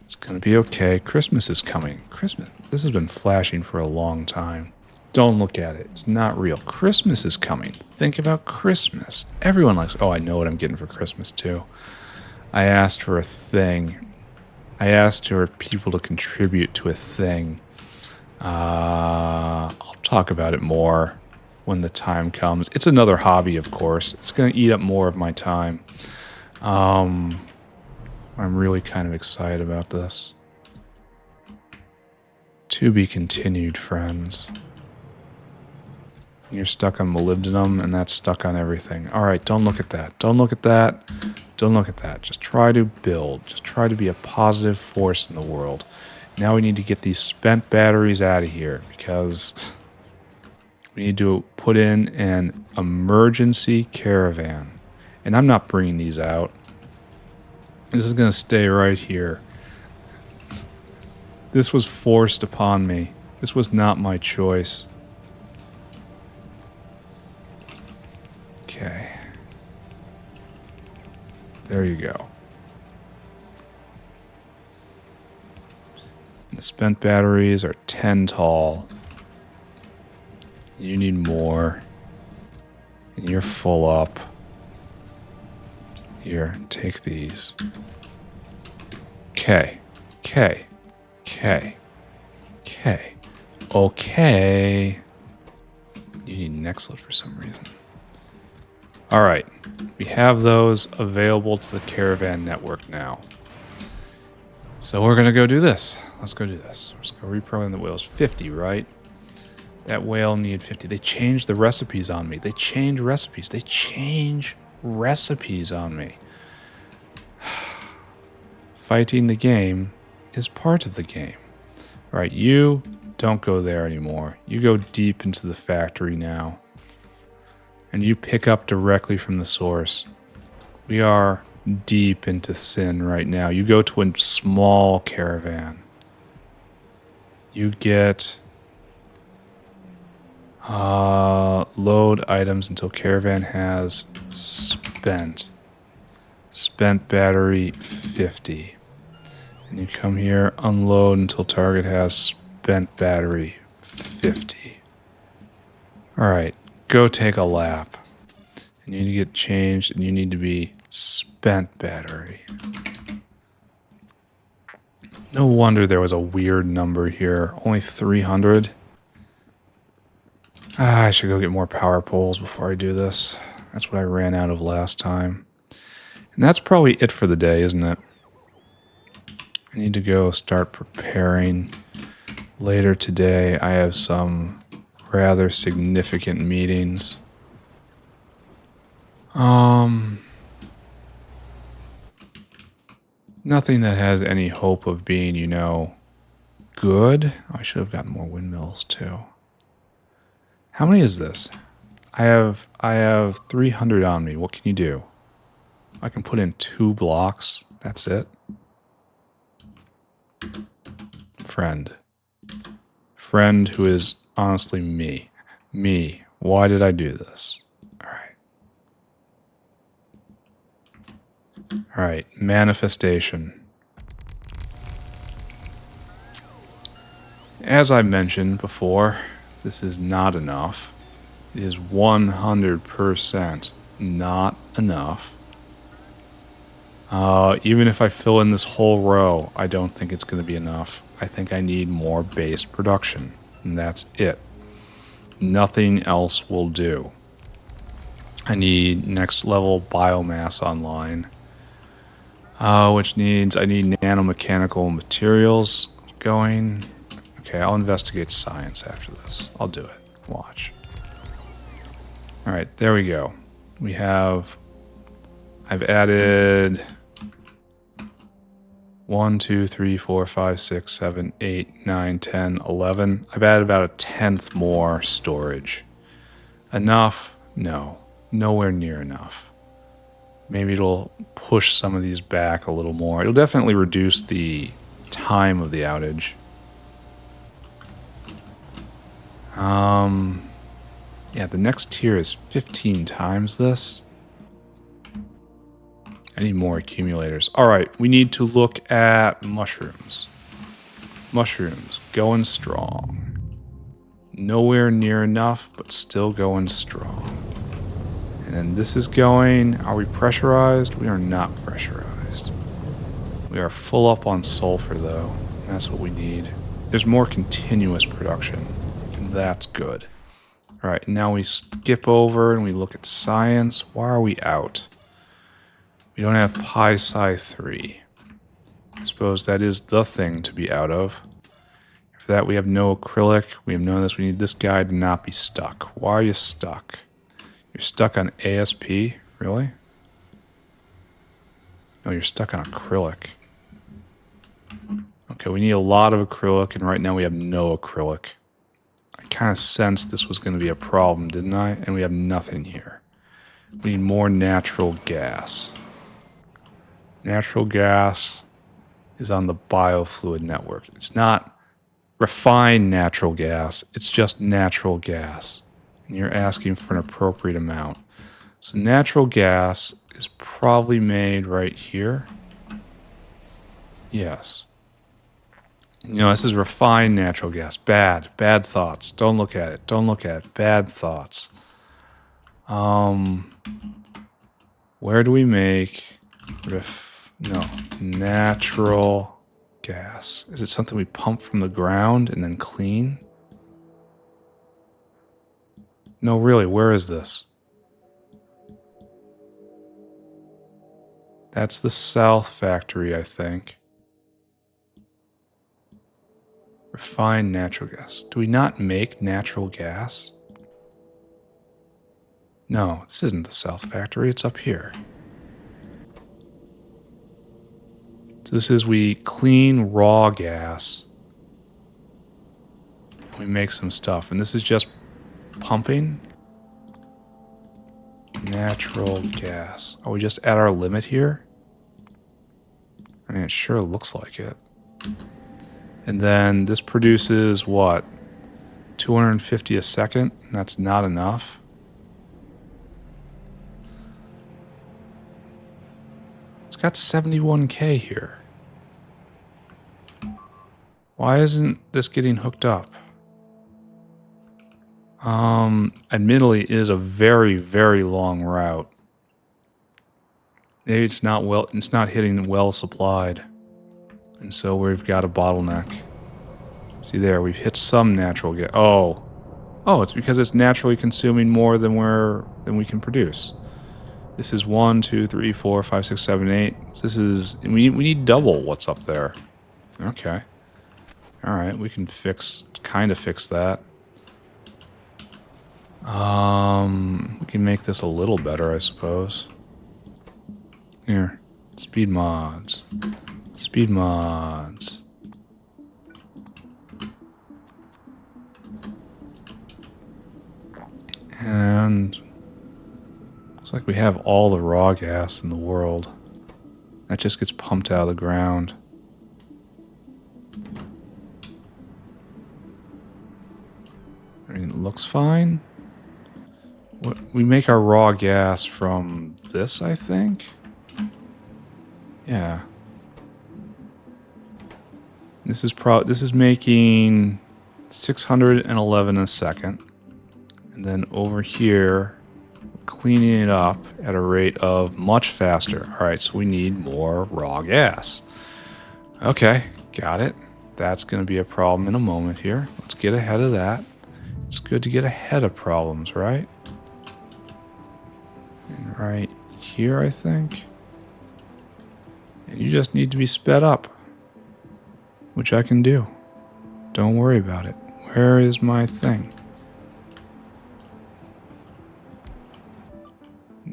It's going to be okay. Christmas is coming. Christmas. This has been flashing for a long time. Don't look at it. It's not real. Christmas is coming. Think about Christmas. Everyone likes... Oh, I know what I'm getting for Christmas, too. I asked for a thing. I asked for people to contribute to a thing. I'll talk about it more when the time comes. It's another hobby, of course. It's going to eat up more of my time. I'm really kind of excited about this. To be continued, friends. You're stuck on molybdenum, and that's stuck on everything. Alright, don't look at that. Don't look at that. Don't look at that. Just try to build. Just try to be a positive force in the world. Now we need to get these spent batteries out of here, because we need to put in an emergency caravan. And I'm not bringing these out. This is going to stay right here. This was forced upon me. This was not my choice. Okay. There you go. The spent batteries are 10 tall. You need more. And you're full up. Here, take these. Okay. Okay. Okay. Okay. Okay. You need Nextlet for some reason. Alright. We have those available to the caravan network now. So we're going to go do this. Let's go do this. Let's go reprogram the wheels. 50, right? That whale needed 50. They changed the recipes on me. They change recipes. They change recipes on me. Fighting the game is part of the game. All right, you don't go there anymore. You go deep into the factory now. And you pick up directly from the source. We are deep into sin right now. You go to a small caravan. You get load items until caravan has spent battery 50. And you come here, unload until target has spent battery 50. Alright, go take a lap. And you need to get changed, and you need to be spent battery. No wonder there was a weird number here. Only 300. I should go get more power poles before I do this. That's what I ran out of last time. And that's probably it for the day, isn't it? I need to go start preparing. Later today, I have some rather significant meetings. Nothing that has any hope of being, you know, good. I should have gotten more windmills too. How many is this? I have 300 on me. What can you do? I can put in 2 blocks. That's it. Friend. Friend who is honestly me. Me. Why did I do this? Alright. Manifestation. As I mentioned before, this is not enough. It is 100% not enough. Even if I fill in this whole row, I don't think it's going to be enough. I think I need more base production, and that's it. Nothing else will do. I need next level biomass online, which means I need nanomechanical materials going. Okay, I'll investigate science after this. I'll do it. Watch. Alright, there we go. I've added 1, 2, 3, 4, 5, 6, 7, 8, 9, 10, 11. I've added about a 10th more storage. Enough? No. Nowhere near enough. Maybe it'll push some of these back a little more. It'll definitely reduce the time of the outage. Yeah, the next tier is 15 times this. I need more accumulators. Alright, we need to look at mushrooms. Mushrooms, going strong. Nowhere near enough, but still going strong. And then this is going... Are we pressurized? We are not pressurized. We are full up on sulfur, though. And that's what we need. There's more continuous production. And that's good. Alright, now we skip over and we look at science. Why are we out? We don't have pi-sci-3. I suppose that is the thing to be out of. For that, we have no acrylic. We have none of this. We need this guy to not be stuck. Why are you stuck? You're stuck on ASP? Really? No, you're stuck on acrylic. Okay, we need a lot of acrylic, and right now we have no acrylic. I kind of sensed this was going to be a problem, didn't I? And we have nothing here. We need more natural gas. Natural gas is on the biofluid network. It's not refined natural gas. It's just natural gas. And you're asking for an appropriate amount. So natural gas is probably made right here. Yes. You know, this is refined natural gas. Bad. Bad thoughts. Don't look at it. Don't look at it. Bad thoughts. Where do we make natural gas? Is it something we pump from the ground and then clean? No, really, where is this? That's the south factory, I think. Refined natural gas. Do we not make natural gas? No, this isn't the South Factory. It's up here. So this is we clean raw gas. We make some stuff. And this is just pumping natural gas. Oh, we just at our limit here? I mean, it sure looks like it. And then this produces what? 250 a second? And that's not enough. It's got 71K here. Why isn't this getting hooked up? Admittedly, it is a very, very long route. Maybe it's not hitting well supplied. And so we've got a bottleneck. See there, we've hit some natural gas. Oh, it's because it's naturally consuming more than we can produce. This is 1, 2, 3, 4, 5, 6, 7, 8. This is we need double what's up there. Okay. All right, we can kind of fix that. We can make this a little better, I suppose. Here, speed mods. Speed mods. And looks like we have all the raw gas in the world. That just gets pumped out of the ground. I mean, it looks fine. We make our raw gas from this, I think. Yeah. This is making 611 a second. And then over here, cleaning it up at a rate of much faster. All right, so we need more raw gas. Okay, got it. That's going to be a problem in a moment here. Let's get ahead of that. It's good to get ahead of problems, right? And right here, I think. And you just need to be sped up, which I can do. Don't worry about it. Where is my thing?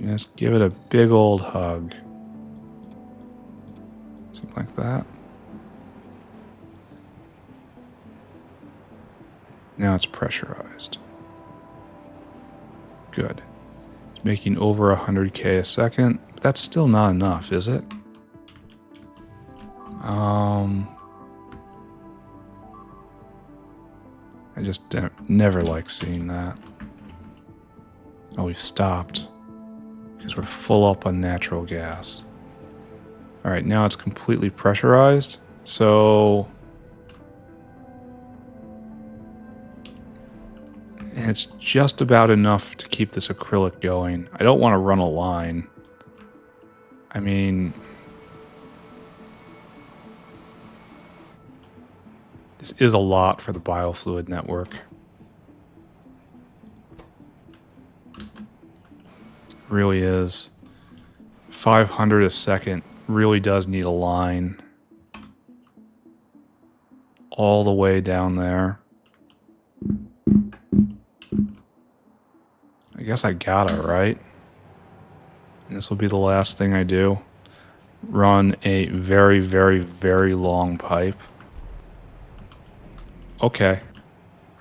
Just give it a big old hug. Something like that. Now it's pressurized. Good. It's making over 100K a second. But that's still not enough, is it? I just never like seeing that. Oh, we've stopped. Because we're full up on natural gas. Alright, now it's completely pressurized. So... and it's just about enough to keep this acrylic going. I don't want to run a line. I mean... this is a lot for the biofluid network. Really is. 500 a second really does need a line. All the way down there. I guess I gotta, right? And this will be the last thing I do. Run a very, very, very long pipe. Okay.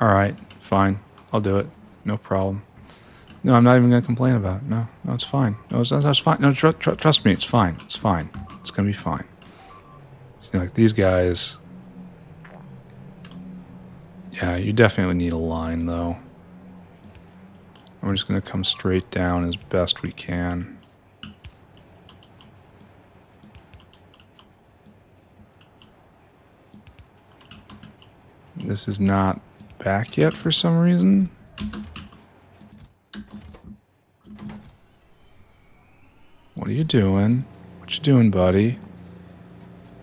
Alright, fine. I'll do it. No problem. No, I'm not even going to complain about it. No, it's fine. No, that's fine. No, trust me, it's fine. It's fine. It's going to be fine. See, like these guys... yeah, you definitely need a line, though. We're just going to come straight down as best we can. This is not back yet for some reason. What are you doing? What you doing, buddy?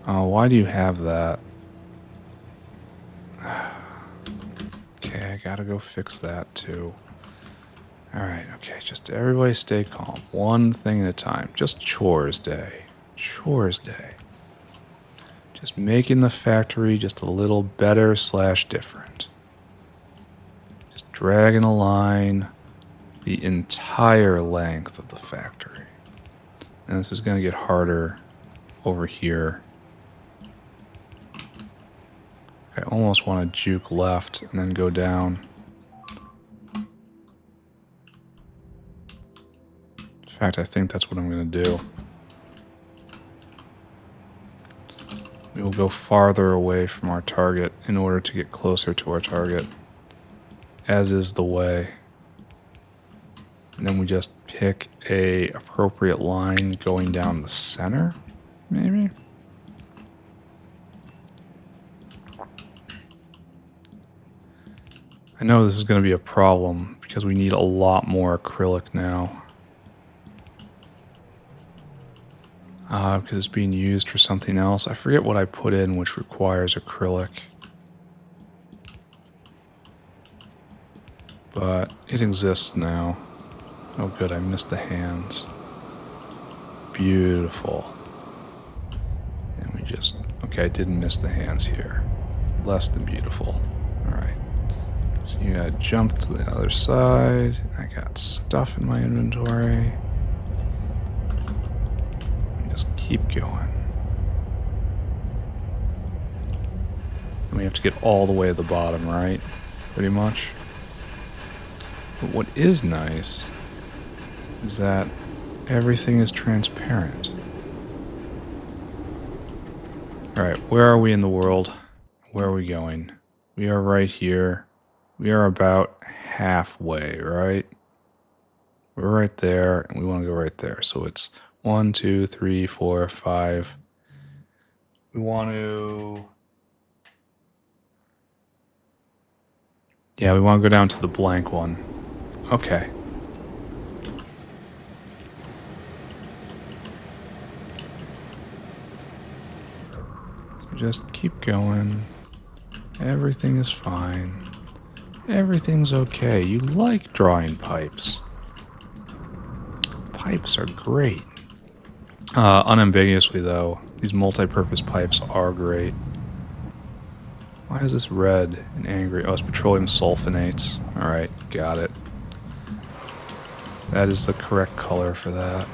Oh, why do you have that? Okay, I gotta go fix that too. Alright, okay, just everybody stay calm. One thing at a time. Just chores day. Chores day. Just making the factory just a little better / different. Just dragging a line the entire length of the factory. And this is going to get harder over here. I almost want to juke left and then go down. In fact, I think that's what I'm going to do. We will go farther away from our target in order to get closer to our target, as is the way. And then we just pick a appropriate line going down the center, maybe? I know this is going to be a problem because we need a lot more acrylic now. Because it's being used for something else. I forget what I put in which requires acrylic. But it exists now. Oh good, I missed the hands. Beautiful. And we just... Okay, I didn't miss the hands here. Less than beautiful. Alright. So you gotta jump to the other side. I got stuff in my inventory. Just keep going. And we have to get all the way to the bottom, right? Pretty much. But what is nice is that everything is transparent. Alright, where are we in the world? Where are we going? We are right here. We are about halfway, right? We're right there, and we want to go right there. So it's 1, 2, 3, 4, 5. We want to... Yeah, we want to go down to the blank one. Okay. So just keep going. Everything is fine. Everything's okay. You like drawing pipes. Pipes are great. Unambiguously, though, these multi-purpose pipes are great. Why is this red and angry? Oh, it's petroleum sulfonates. Alright, got it. That is the correct color for that.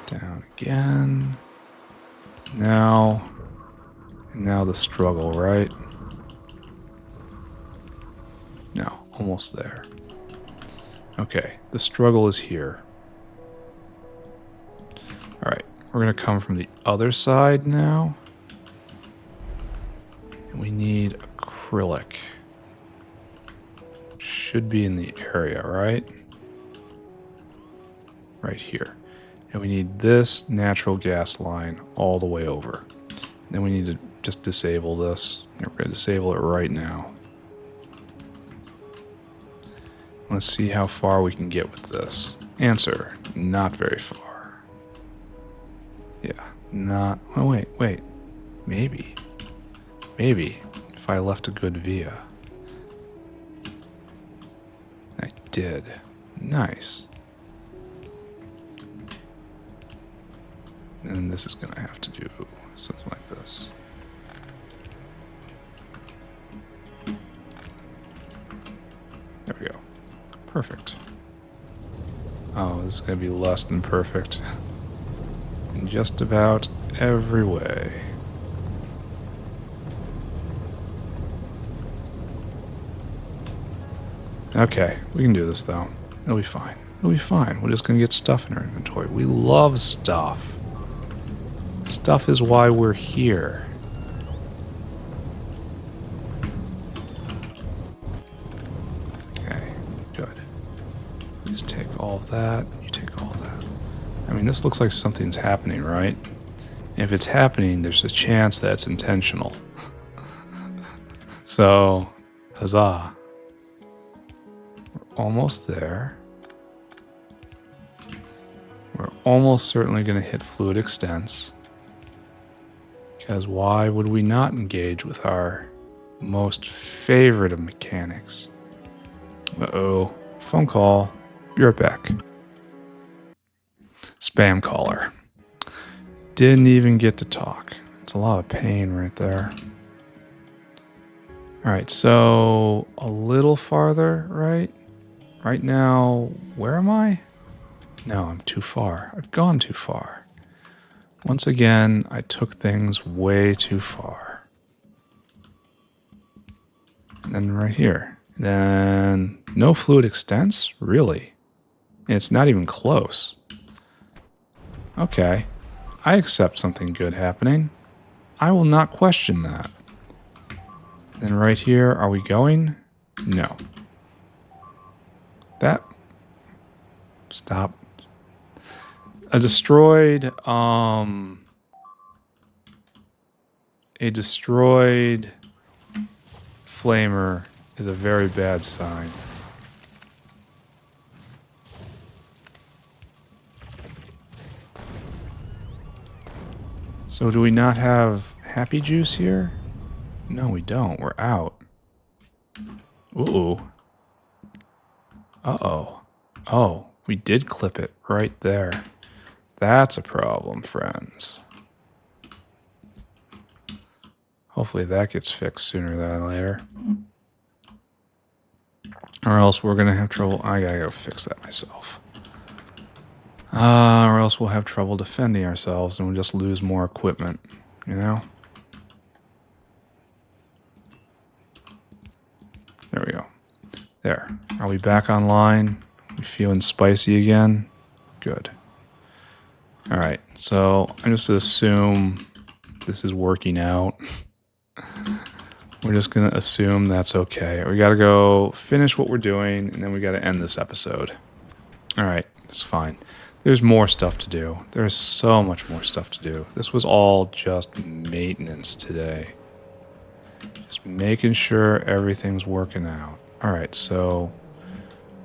Down again. Now... And now the struggle, right? No, almost there. Okay, the struggle is here. Alright, we're going to come from the other side now. And we need acrylic. Should be in the area, right? Right here. And we need this natural gas line all the way over. And then we need to just disable this. And we're going to disable it right now. Let's see how far we can get with this. Answer, not very far. Yeah, not... Oh, wait. Maybe. Maybe, if I left a good via. I did. Nice. And this is going to have to do something like this. There we go. Perfect. Oh, this is going to be less than perfect. In just about every way. Okay, we can do this though. It'll be fine. It'll be fine. We're just going to get stuff in our inventory. We love stuff. Stuff is why we're here. Okay, good. Just take all of that. You take all of that. I mean, this looks like something's happening, right? If it's happening, there's a chance that it's intentional. So, huzzah. We're almost there. We're almost certainly going to hit fluid extents. Because why would we not engage with our most favorite of mechanics? Uh-oh. Phone call. Be right back. Spam caller. didn't even get to talk. It's a lot of pain right there. All right, so a little farther, right? Right now, where am I? No, I'm too far. I've gone too far. Once again, I took things way too far. And then right here. Then no fluid extents? Really? And it's not even close. Okay. I accept something good happening. I will not question that. Then right here, are we going? No. That... Stop. A destroyed flamer is a very bad sign. So do we not have happy juice here? No, we don't. We're out. Ooh. Uh-oh. Oh, we did clip it right there. That's a problem, friends. Hopefully that gets fixed sooner than later. Or else we're going to have trouble. I gotta go fix that myself. Or else we'll have trouble defending ourselves and we'll just lose more equipment, you know? There we go. There. Are we back online? We feeling spicy again? Good. Alright, so I'm just going to assume this is working out. We're just going to assume that's okay. We got to go finish what we're doing, and then we got to end this episode. Alright, it's fine. There's more stuff to do. There's so much more stuff to do. This was all just maintenance today. Just making sure everything's working out. Alright, so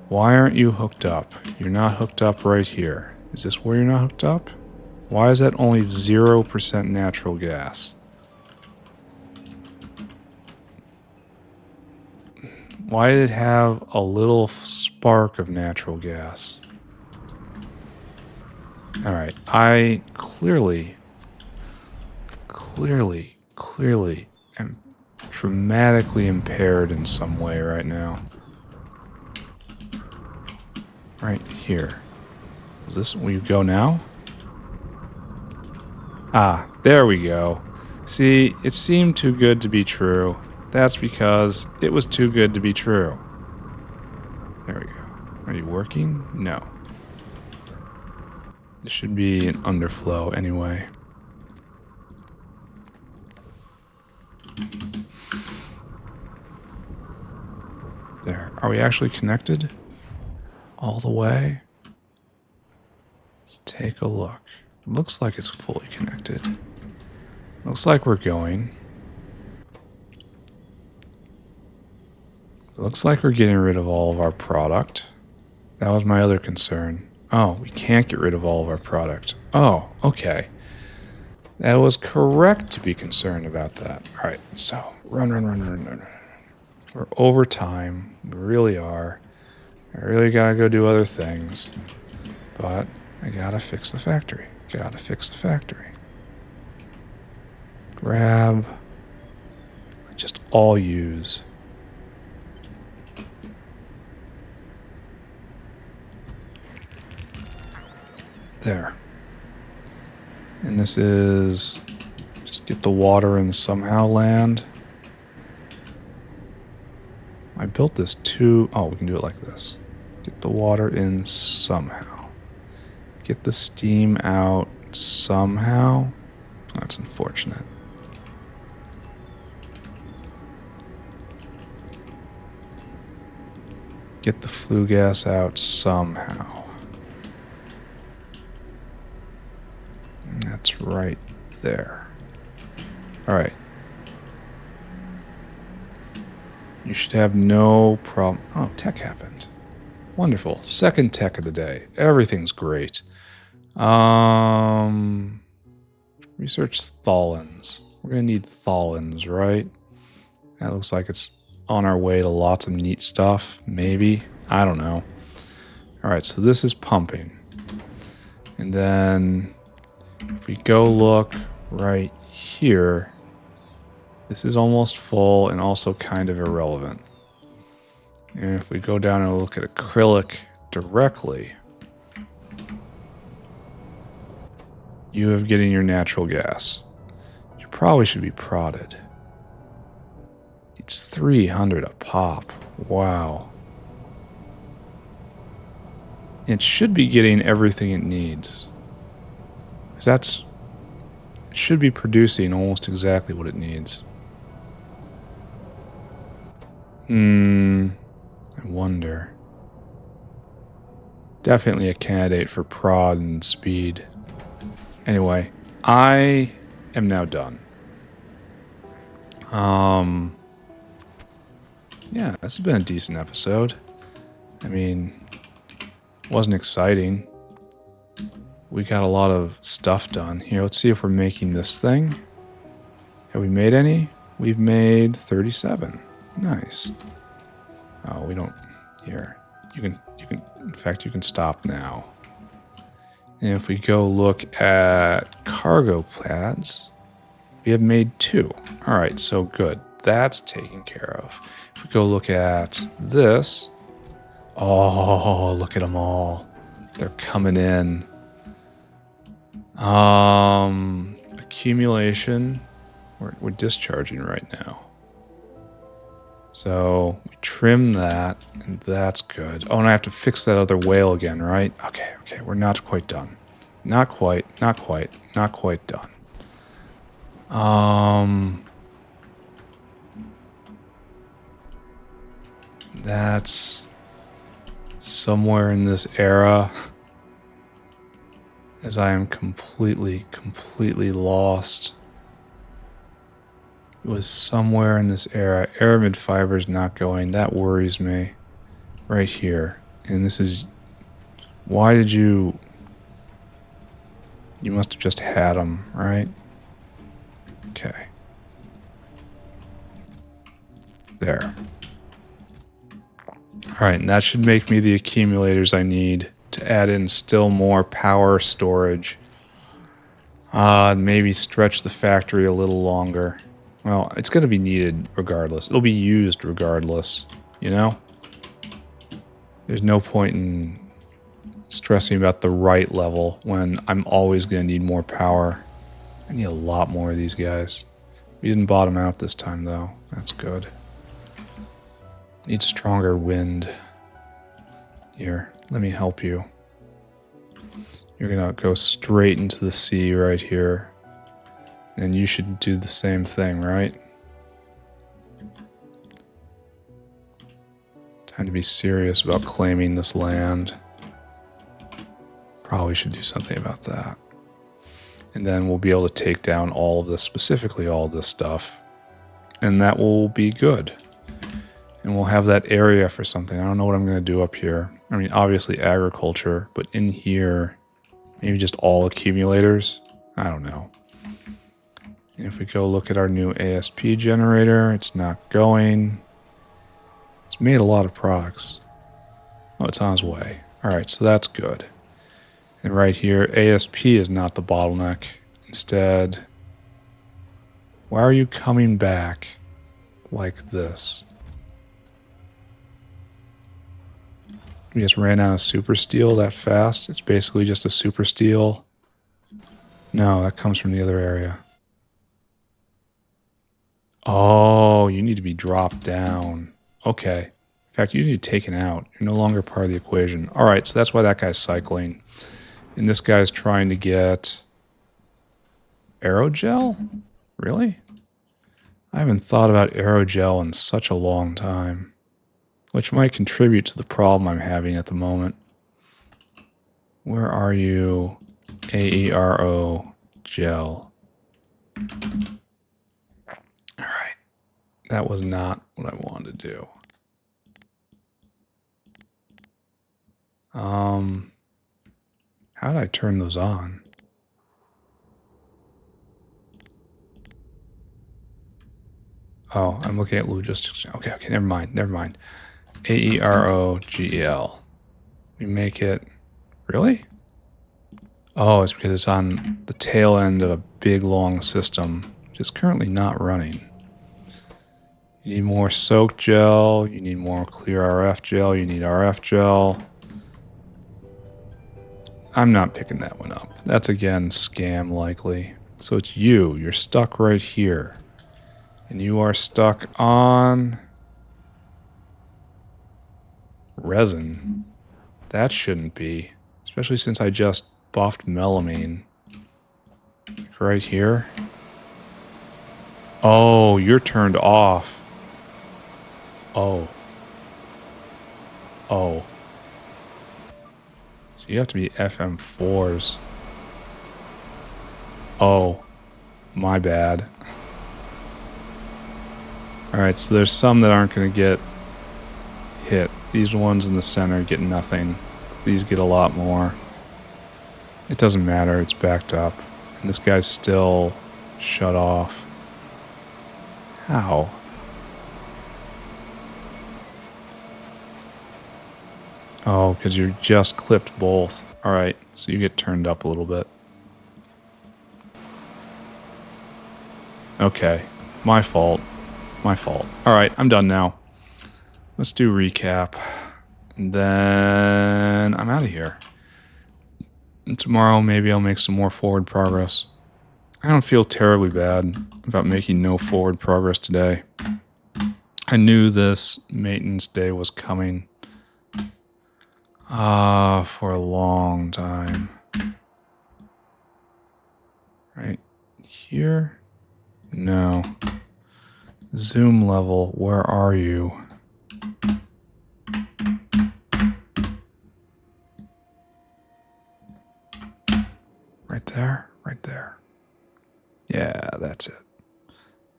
why aren't you hooked up? You're not hooked up right here. Is this where you're not hooked up? Why is that only 0% natural gas? Why did it have a little spark of natural gas? Alright, I clearly am dramatically impaired in some way right now. Right here. Is this where you go now? Ah, there we go. See, it seemed too good to be true. That's because it was too good to be true. There we go. Are you working? No. This should be an underflow anyway. There. Are we actually connected? All the way? Let's take a look. Looks like it's fully connected. Looks like we're going. Looks like we're getting rid of all of our product. That was my other concern. Oh, we can't get rid of all of our product. Oh, okay. That was correct to be concerned about that. Alright, so run. We're over time. We really are. I really gotta go do other things. But I gotta fix the factory. Grab. Just all use. There. And this is just get the water and somehow land. I built this too. Oh, we can do it like this. Get the water in somehow. Get the steam out somehow. That's unfortunate. Get the flue gas out somehow. And that's right there. Alright. You should have no problem. Oh, tech happened. Wonderful. Second tech of the day. Everything's great. Research tholins. We're going to need tholins, right? That looks like it's on our way to lots of neat stuff. Maybe. I don't know. Alright, so this is pumping. And then If we go look right here, this is almost full and also kind of irrelevant. And if we go down and look at acrylic directly, you have getting your natural gas. You probably should be prodded. It's 300 a pop. Wow. It should be getting everything it needs. Because it should be producing almost exactly what it needs. I wonder. Definitely a candidate for prod and speed. Anyway, I am now done. Yeah, this has been a decent episode. I mean, wasn't exciting. We got a lot of stuff done. Here, let's see if we're making this thing. Have we made any? We've made 37. Nice. Oh, we don't... Here. You can... In fact, you can stop now. And if we go look at cargo pads, we have made 2. All right, so good. That's taken care of. If we go look at this... Oh, look at them all. They're coming in. Accumulation. We're discharging right now. So we trim that, and that's good. Oh, and I have to fix that other whale again, right? Okay, we're not quite done. Not quite done. That's somewhere in this era, as I am completely lost. It was somewhere in this era. Aramid fiber is not going. That worries me. Right here. And this is... Why did you... You must have just had them, right? Okay. There. Alright, and that should make me the accumulators I need to add in still more power storage. Maybe stretch the factory a little longer. Well, it's going to be needed regardless. It'll be used regardless, you know? There's no point in stressing about the right level when I'm always going to need more power. I need a lot more of these guys. We didn't bottom out this time, though. That's good. Need stronger wind. Here, let me help you. You're going to go straight into the sea right here. And you should do the same thing, right? Time to be serious about claiming this land. Probably should do something about that. And then we'll be able to take down all of this, specifically all of this stuff. And that will be good. And we'll have that area for something. I don't know what I'm going to do up here. I mean, obviously agriculture, but in here, maybe just all accumulators. I don't know. And if we go look at our new ASP generator, it's not going. It's made a lot of products. Oh, it's on its way. All right, so that's good. And right here, ASP is not the bottleneck. Instead, why are you coming back like this? We just ran out of super steel that fast. It's basically just a super steel. No, that comes from the other area. Oh, you need to be dropped down. Okay. In fact, you need to be taken out. You're no longer part of the equation. All right, so that's why that guy's cycling. And this guy's trying to get aerogel? Really? I haven't thought about aerogel in such a long time, which might contribute to the problem I'm having at the moment. Where are you? AERO gel. All right. That was not what I wanted to do. How did I turn those on? Oh, I'm looking at logistics. Okay, never mind. AEROGEL. We make it... Really? Oh, it's because it's on the tail end of a big, long system, which is currently not running. You need more soak gel, you need more clear RF gel, you need RF gel. I'm not picking that one up. That's, again, scam likely. So it's you. You're stuck right here. And you are stuck on resin. That shouldn't be. Especially since I just buffed melamine. Like right here. Oh, you're turned off. Oh. Oh. So you have to be FM4s. Oh. My bad. Alright, so there's some that aren't going to get hit. These ones in the center get nothing. These get a lot more. It doesn't matter, it's backed up. And this guy's still shut off. How? Oh, because you just clipped both. Alright, so you get turned up a little bit. Okay, my fault. My fault. Alright, I'm done now. Let's do recap. And then I'm out of here. And tomorrow maybe I'll make some more forward progress. I don't feel terribly bad about making no forward progress today. I knew this maintenance day was coming for a long time. Right here? No. Zoom level, where are you? Right there? Right there. Yeah, that's it.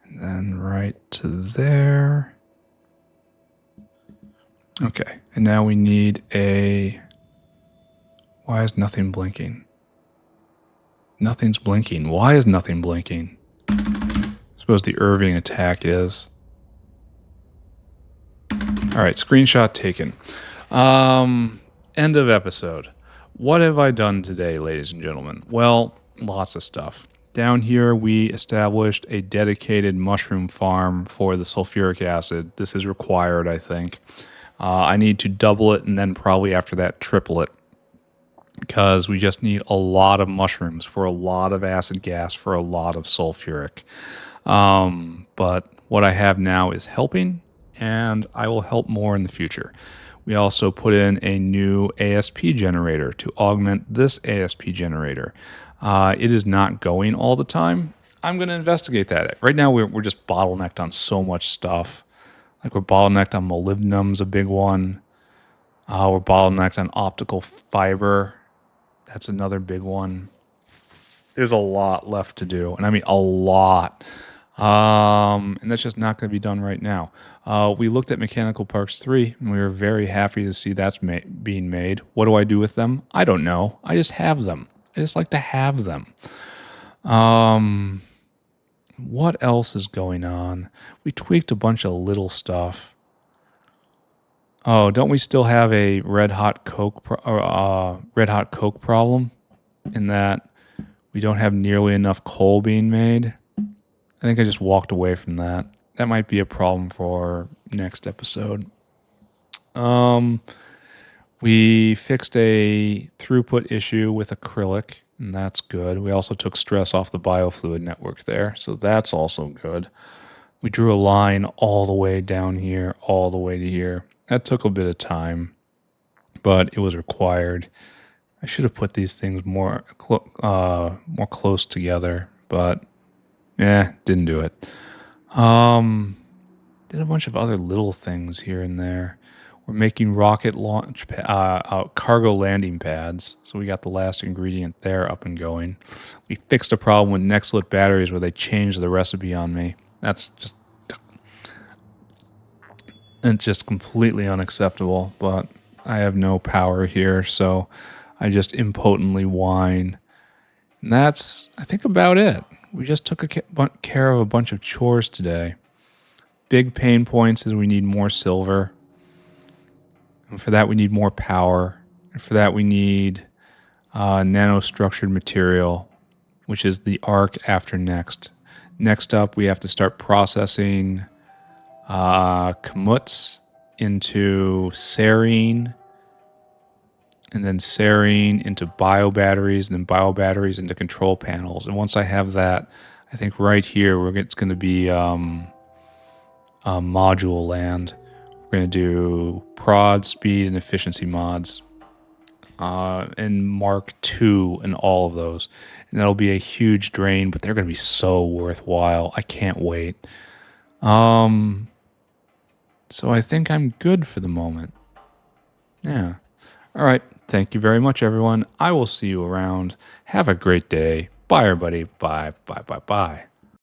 And then right to there. Okay, and now we need a... Why is nothing blinking? Nothing's blinking. Why is nothing blinking? I suppose the Irving attack is. Alright, screenshot taken. End of episode. What have I done today, ladies and gentlemen? Well, lots of stuff. Down here, we established a dedicated mushroom farm for the sulfuric acid. This is required, I think. I need to double it and then probably after that triple it, because we just need a lot of mushrooms for a lot of acid gas for a lot of sulfuric. But what I have now is helping, and I will help more in the future. We also put in a new ASP generator to augment this ASP generator. It is not going all the time. I'm going to investigate that. Right now, we're just bottlenecked on so much stuff. Like we're bottlenecked on molybdenum's a big one. We're bottlenecked on optical fiber. That's another big one. There's a lot left to do, and I mean a lot. And that's just not going to be done right now. We looked at Mechanical Parts 3, and we were very happy to see that's being made. What do I do with them? I don't know. I just have them. I just like to have them. What else is going on? We tweaked a bunch of little stuff. Oh, don't we still have a red hot Coke problem? In that we don't have nearly enough coal being made. I think I just walked away from that. That might be a problem for next episode. We fixed a throughput issue with acrylic, and that's good. We also took stress off the biofluid network there, so that's also good. We drew a line all the way down here, all the way to here. That took a bit of time, but it was required. I should have put these things more close together, but didn't do it. Did a bunch of other little things here and there. We're making rocket launch cargo landing pads, so we got the last ingredient there up and going. We fixed a problem with Nextlit batteries where they changed the recipe on me. That's just completely unacceptable, but I have no power here, so I just impotently whine. And that's, I think, about it. We just took care of a bunch of chores today. Big pain points is we need more silver. And for that, we need more power. And for that, we need nanostructured material, which is the arc after next. Next up, we have to start processing commutes into serine, and then serine into biobatteries, and then biobatteries into control panels. And once I have that, I think right here it's going to be module land. We're going to do prod, speed, and efficiency mods, and Mark II and all of those. And that'll be a huge drain, but they're going to be so worthwhile. I can't wait. So I think I'm good for the moment. Yeah. All right. Thank you very much, everyone. I will see you around. Have a great day. Bye, everybody. Bye, bye, bye, bye.